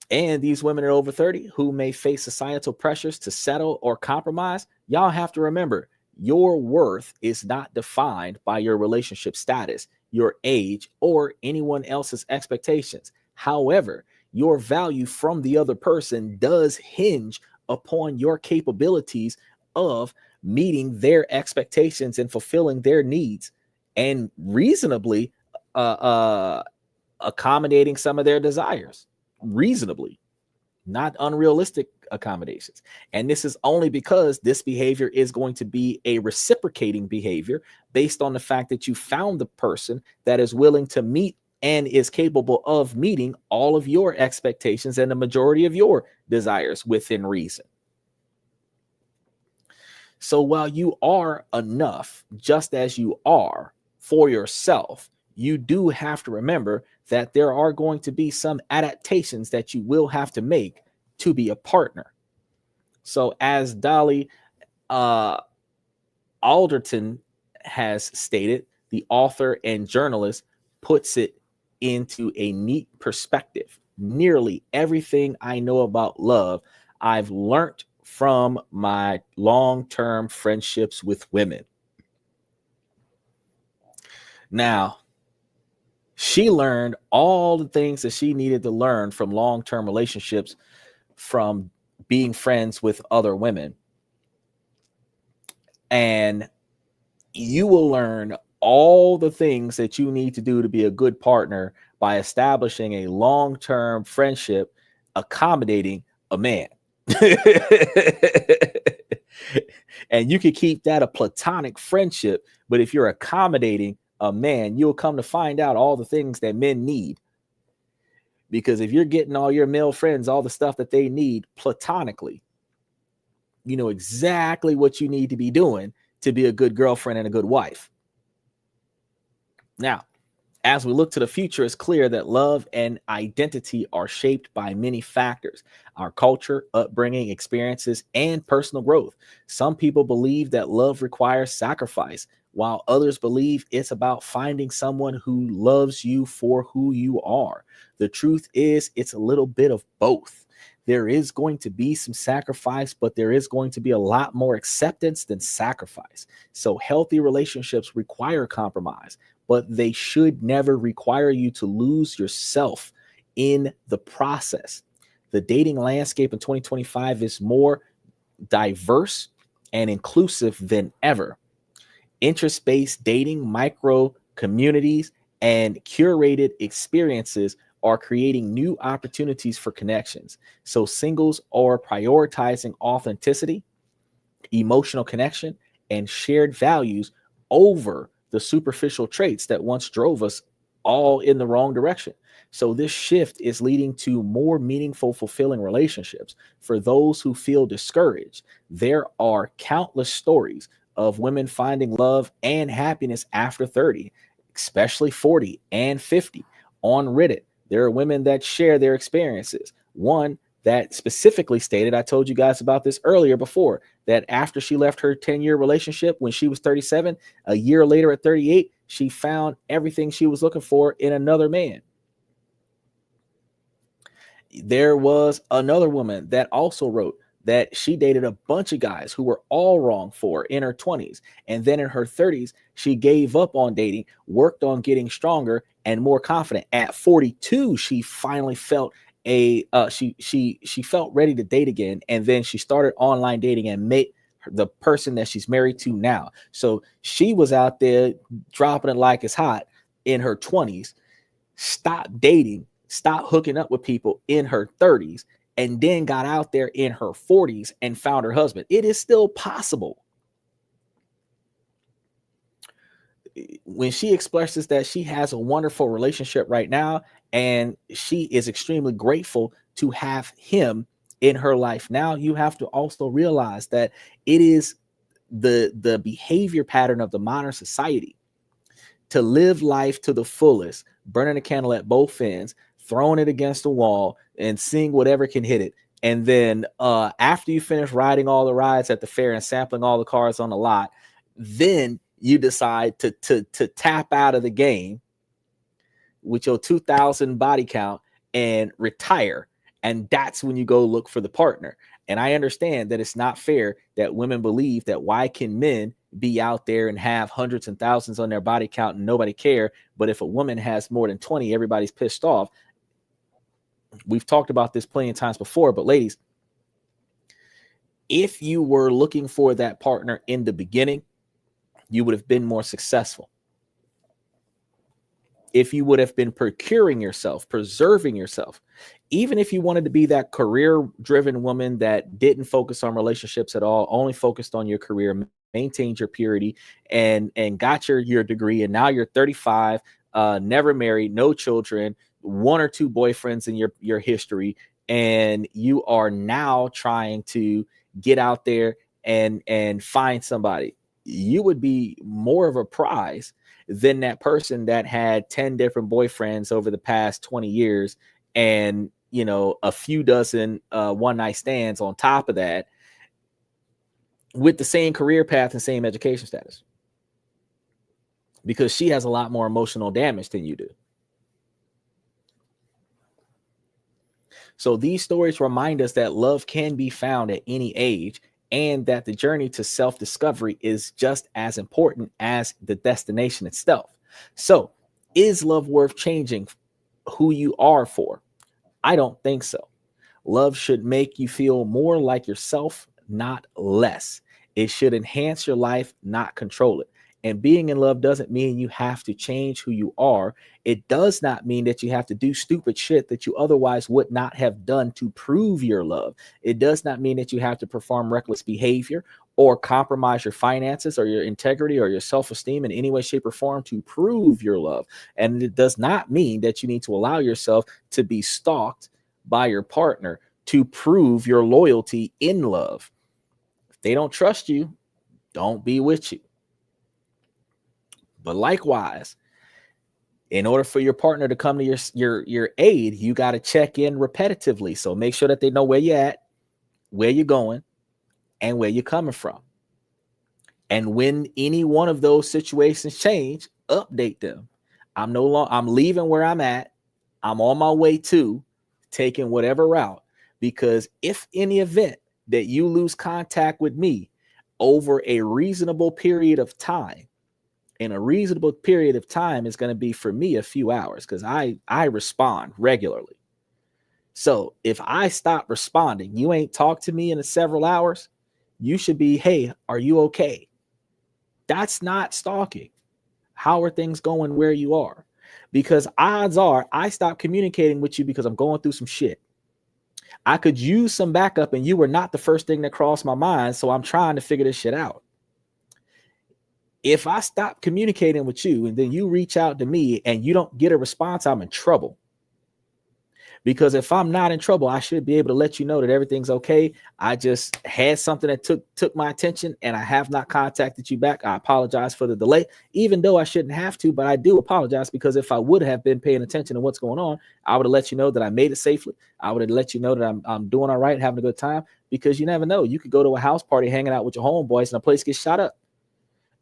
And these women are over 30 who may face societal pressures to settle or compromise. Y'all have to remember, your worth is not defined by your relationship status, your age, or anyone else's expectations. However, your value from the other person does hinge upon your capabilities of meeting their expectations and fulfilling their needs, and reasonably accommodating some of their desires. Reasonably, not unrealistic accommodations. And this is only because this behavior is going to be a reciprocating behavior based on the fact that you found the person that is willing to meet and is capable of meeting all of your expectations and the majority of your desires within reason. So while you are enough, just as you are for yourself, you do have to remember that there are going to be some adaptations that you will have to make to be a partner. So as Dolly Alderton has stated, the author and journalist puts it into a neat perspective. Nearly everything I know about love, I've learned from my long-term friendships with women. Now, She learned all the things that she needed to learn from long-term relationships, from being friends with other women. And you will learn all the things that you need to do to be a good partner by establishing a long-term friendship, accommodating a man. And you can keep that a platonic friendship, but if you're accommodating a man, you'll come to find out all the things that men need. Because if you're getting all your male friends all the stuff that they need platonically, you know exactly what you need to be doing to be a good girlfriend and a good wife. Now, as we look to the future, it's clear that love and identity are shaped by many factors: our culture, upbringing, experiences, and personal growth. Some people believe that love requires sacrifice, while others believe it's about finding someone who loves you for who you are. The truth is, it's a little bit of both. There is going to be some sacrifice, but there is going to be a lot more acceptance than sacrifice. So healthy relationships require compromise, but they should never require you to lose yourself in the process. The dating landscape in 2025 is more diverse and inclusive than ever. Interest-based dating, micro communities, and curated experiences are creating new opportunities for connections. So singles are prioritizing authenticity, emotional connection, and shared values over the superficial traits that once drove us all in the wrong direction. So this shift is leading to more meaningful, fulfilling relationships. For those who feel discouraged, there are countless stories of women finding love and happiness after 30, especially 40 and 50. On Reddit, there are women that share their experiences. One that specifically stated, I told you guys about this earlier before, that after she left her 10-year relationship when she was 37, a year later at 38, she found everything she was looking for in another man. There was another woman that also wrote that she dated a bunch of guys who were all wrong for her in her 20s. And then in her 30s, she gave up on dating, worked on getting stronger and more confident. At 42, she finally felt she felt ready to date again. And then she started online dating and met the person that she's married to now. So she was out there dropping it like it's hot in her 20s, stopped dating, stopped hooking up with people in her 30s, and then got out there in her 40s and found her husband. It is still possible. When she expresses that she has a wonderful relationship right now, and she is extremely grateful to have him in her life now, you have to also realize that it is the behavior pattern of the modern society to live life to the fullest, burning a candle at both ends, throwing it against the wall and seeing whatever can hit it. And then after you finish riding all the rides at the fair and sampling all the cars on the lot, then you decide to tap out of the game with your 2,000 body count and retire. And that's when you go look for the partner. And I understand that it's not fair that women believe that why can men be out there and have hundreds and thousands on their body count and nobody care. But if a woman has more than 20, everybody's pissed off. We've talked about this plenty of times before, but ladies, if you were looking for that partner in the beginning, you would have been more successful. If you would have been procuring yourself, preserving yourself, even if you wanted to be that career-driven woman that didn't focus on relationships at all, only focused on your career, maintained your purity, and got your degree, and now you're 35, never married, no children, one or two boyfriends in your history, and you are now trying to get out there and find somebody, you would be more of a prize than that person that had 10 different boyfriends over the past 20 years and, you know, a few dozen one night stands on top of that, with the same career path and same education status, because she has a lot more emotional damage than you do. So these stories remind us that love can be found at any age, and that the journey to self-discovery is just as important as the destination itself. So Is love worth changing who you are for? I don't think so. Love should make you feel more like yourself, not less. It should enhance your life, not control it. And being in love doesn't mean you have to change who you are. It does not mean that you have to do stupid shit that you otherwise would not have done to prove your love. It does not mean that you have to perform reckless behavior or compromise your finances or your integrity or your self-esteem in any way, shape, or form to prove your love. And it does not mean that you need to allow yourself to be stalked by your partner to prove your loyalty in love. If they don't trust you, don't be with you. But likewise, in order for your partner to come to your aid, you got to check in repetitively. So make sure that they know where you're at, where you're going, and where you're coming from. And when any one of those situations change, update them. I'm leaving where I'm at. I'm on my way to taking whatever route, because if in the event that you lose contact with me over a reasonable period of time, and a reasonable period of time is going to be for me a few hours, because I respond regularly. So if I stop responding, you ain't talked to me in several hours, you should be, hey, are you okay? That's not stalking. How are things going where you are? Because odds are I stopped communicating with you because I'm going through some shit. I could use some backup, and you were not the first thing that crossed my mind. So I'm trying to figure this shit out. If I stop communicating with you and then you reach out to me and you don't get a response, I'm in trouble. Because if I'm not in trouble, I should be able to let you know that everything's okay. I just had something that took my attention, and I have not contacted you back. I apologize for the delay, even though I shouldn't have to, but I do apologize, because if I would have been paying attention to what's going on, I would have let you know that I made it safely. I would have let you know that I'm doing all right, having a good time, because you never know. You could go to a house party hanging out with your homeboys and a place gets shot up.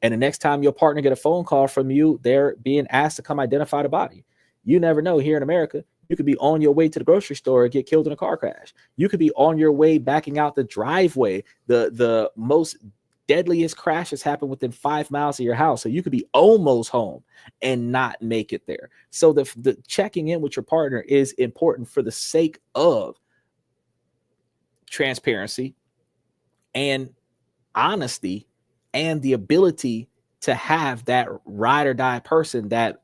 And the next time your partner get a phone call from you, they're being asked to come identify the body. You never know. Here in America, you could be on your way to the grocery store and get killed in a car crash. You could be on your way backing out the driveway. The most deadliest crashes happen within 5 miles of your house. So you could be almost home and not make it there. So the checking in with your partner is important for the sake of transparency and honesty, and the ability to have that ride or die person, that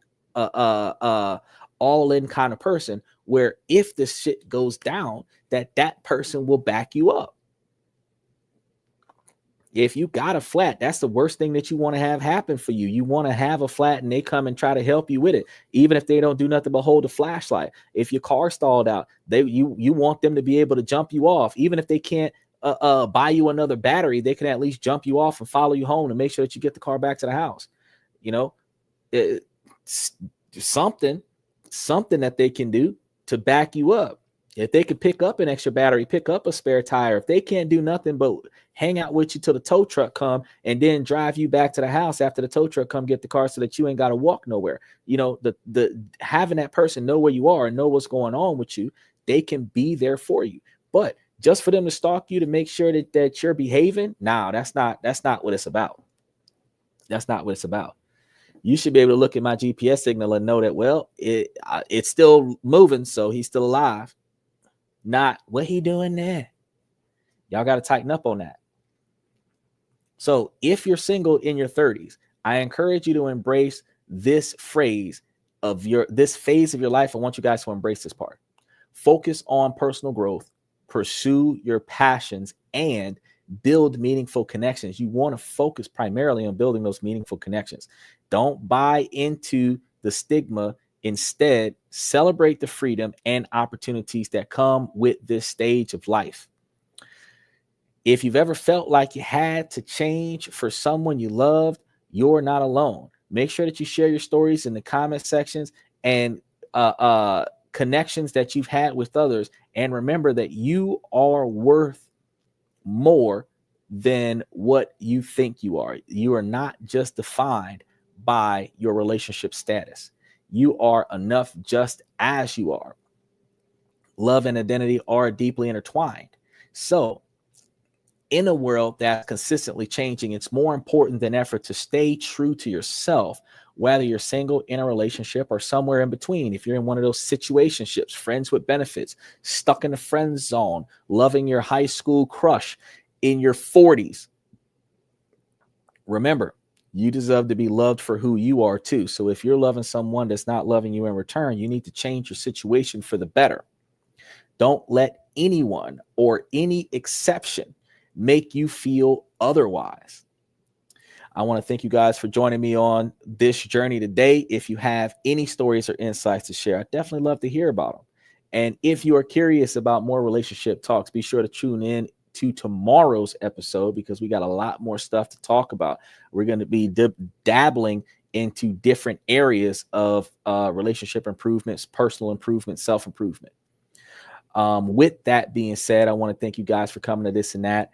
all in kind of person, where if this shit goes down, that person will back you up. If you got a flat, that's the worst thing that you want to have happen for you. You want to have a flat and they come and try to help you with it, even if they don't do nothing but hold a flashlight. If your car stalled out, you want them to be able to jump you off, even if they can't buy you another battery. They can at least jump you off and follow you home and make sure that you get the car back to the house. You know, something that they can do to back you up. If they could pick up an extra battery, pick up a spare tire. If they can't do nothing but hang out with you till the tow truck come and then drive you back to the house after the tow truck come get the car, so that you ain't got to walk nowhere. You know, the having that person know where you are and know what's going on with you, they can be there for you. But just for them to stalk you to make sure that you're behaving, nah, that's not what it's about. That's not what it's about. You should be able to look at my GPS signal and know that, well, it's still moving, so he's still alive. Not what he doing there. Y'all got to tighten up on that. So if you're single in your 30s, I encourage you to embrace this phase of your life. I want you guys to embrace this part. Focus on personal growth, pursue your passions, and build meaningful connections. You want to focus primarily on building those meaningful connections. Don't buy into the stigma. Instead, celebrate the freedom and opportunities that come with this stage of life. If you've ever felt like you had to change for someone you loved, you're not alone. Make sure that you share your stories in the comment sections and connections that you've had with others. And remember that you are worth more than what you think you are. You are not just defined by your relationship status. You are enough just as you are. Love and identity are deeply intertwined. So in a world that's consistently changing, it's more important than ever to stay true to yourself whether you're single, in a relationship, or somewhere in between. If you're in one of those situationships, friends with benefits, stuck in the friend zone, loving your high school crush in your 40s, remember, you deserve to be loved for who you are too. So if you're loving someone that's not loving you in return, you need to change your situation for the better. Don't let anyone or any exception make you feel otherwise. I want to thank you guys for joining me on this journey today. If you have any stories or insights to share, I'd definitely love to hear about them. And if you are curious about more relationship talks, be sure to tune in to tomorrow's episode, because we got a lot more stuff to talk about. We're going to be dabbling into different areas of relationship improvements, personal improvement, self-improvement. With that being said, I want to thank you guys for coming to this and that.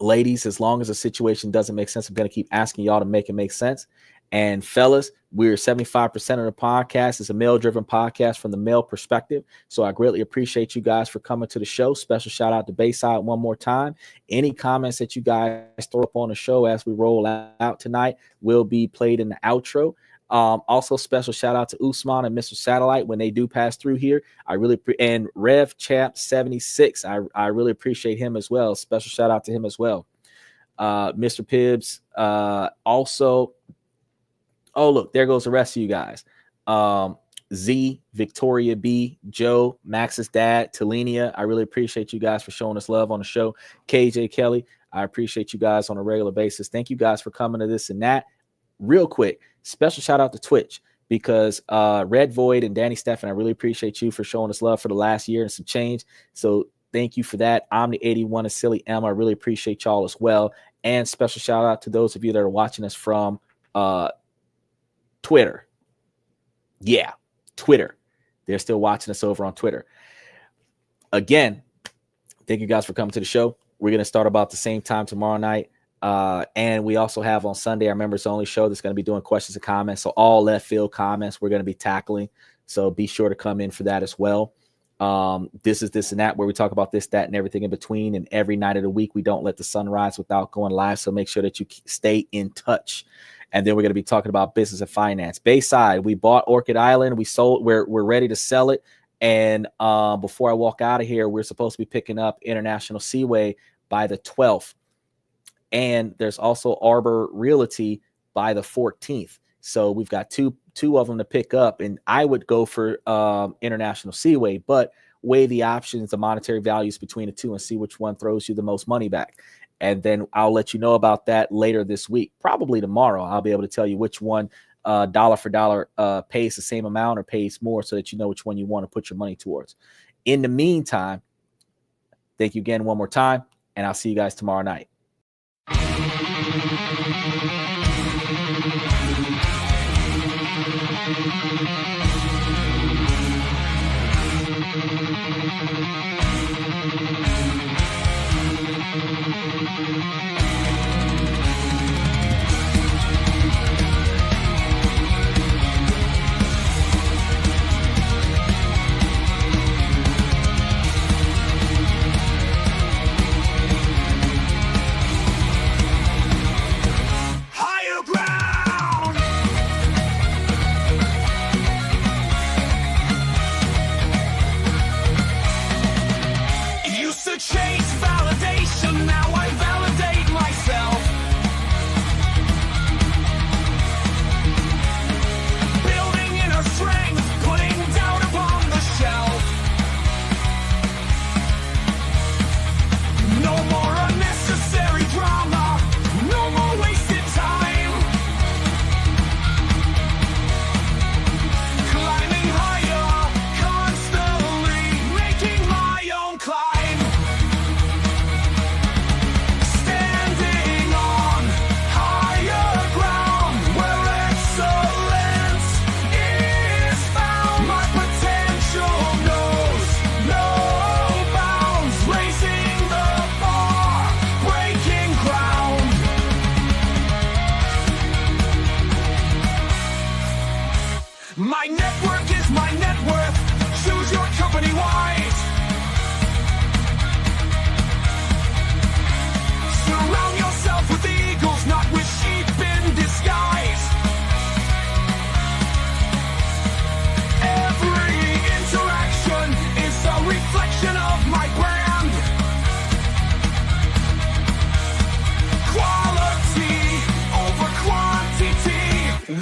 Ladies, as long as the situation doesn't make sense, I'm going to keep asking y'all to make it make sense. And fellas, we're 75% of the podcast is a male-driven podcast from the male perspective. So I greatly appreciate you guys for coming to the show. Special shout out to Bayside one more time. Any comments that you guys throw up on the show as we roll out tonight will be played in the outro. Also, special shout out to Usman and Mr. Satellite when they do pass through here. I really and Rev Champ 76. I really appreciate him as well. Special shout out to him as well. Mr. Pibbs. Also, oh look, there goes the rest of you guys. Z, Victoria B, Joe, Max's dad, Talenia. I really appreciate you guys for showing us love on the show. KJ Kelly, I appreciate you guys on a regular basis. Thank you guys for coming to this and that. Real quick, special shout out to Twitch, because Red Void and Danny Steffen, I really appreciate you for showing us love for the last year and some change. So thank you for that. I'm the 81 and Silly M. I really appreciate y'all as well. And special shout out to those of you that are watching us from Twitter. Yeah, Twitter. They're still watching us over on Twitter. Again, thank you guys for coming to the show. We're going to start about the same time tomorrow night. And we also have on Sunday our members only show that's going to be doing questions and comments. So all left field comments we're going to be tackling. So be sure to come in for that as well. This is this and that, where we talk about this, that, and everything in between. And every night of the week, we don't let the sun rise without going live. So make sure that you stay in touch. And then we're going to be talking about business and finance. Bayside, we bought Orchid Island. We sold. We're ready to sell it. And before I walk out of here, we're supposed to be picking up International Seaway by the 12th. And there's also Arbor Realty by the 14th. So we've got two of them to pick up. And I would go for International Seaway, but weigh the options, the monetary values between the two, and see which one throws you the most money back. And then I'll let you know about that later this week. Probably tomorrow, I'll be able to tell you which one dollar for dollar pays the same amount or pays more, so that you know which one you want to put your money towards. In the meantime, thank you again one more time, and I'll see you guys tomorrow night.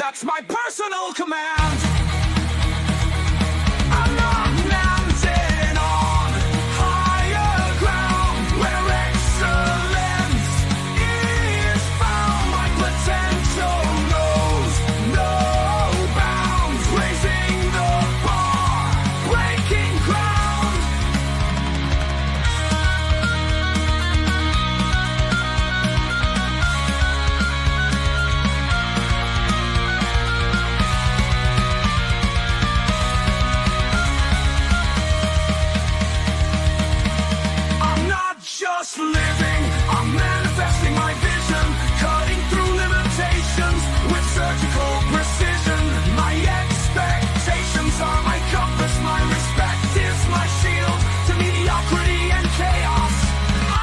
That's my personal command. I'm not mounted on higher ground where excellence is found. My potential knows no bounds, raising the bar, breaking ground. I'm not just living, I'm manifesting my vision, cutting through limitations with surgical precision. My expectations are my compass, my respect is my shield to mediocrity and chaos.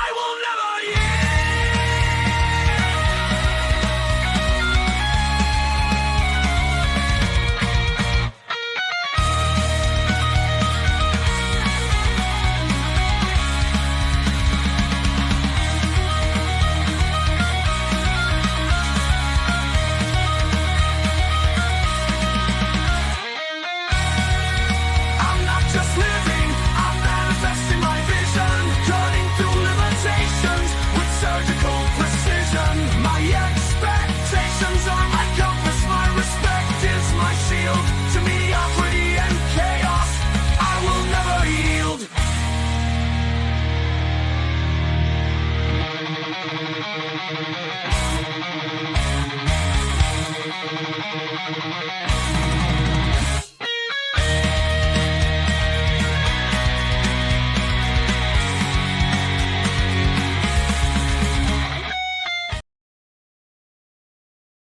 I will never I'm not just living, I'm manifesting my vision, cutting through limitations with surgical precision. My expectations are my compass, my respect is my shield to mediocrity and chaos. I will never yield.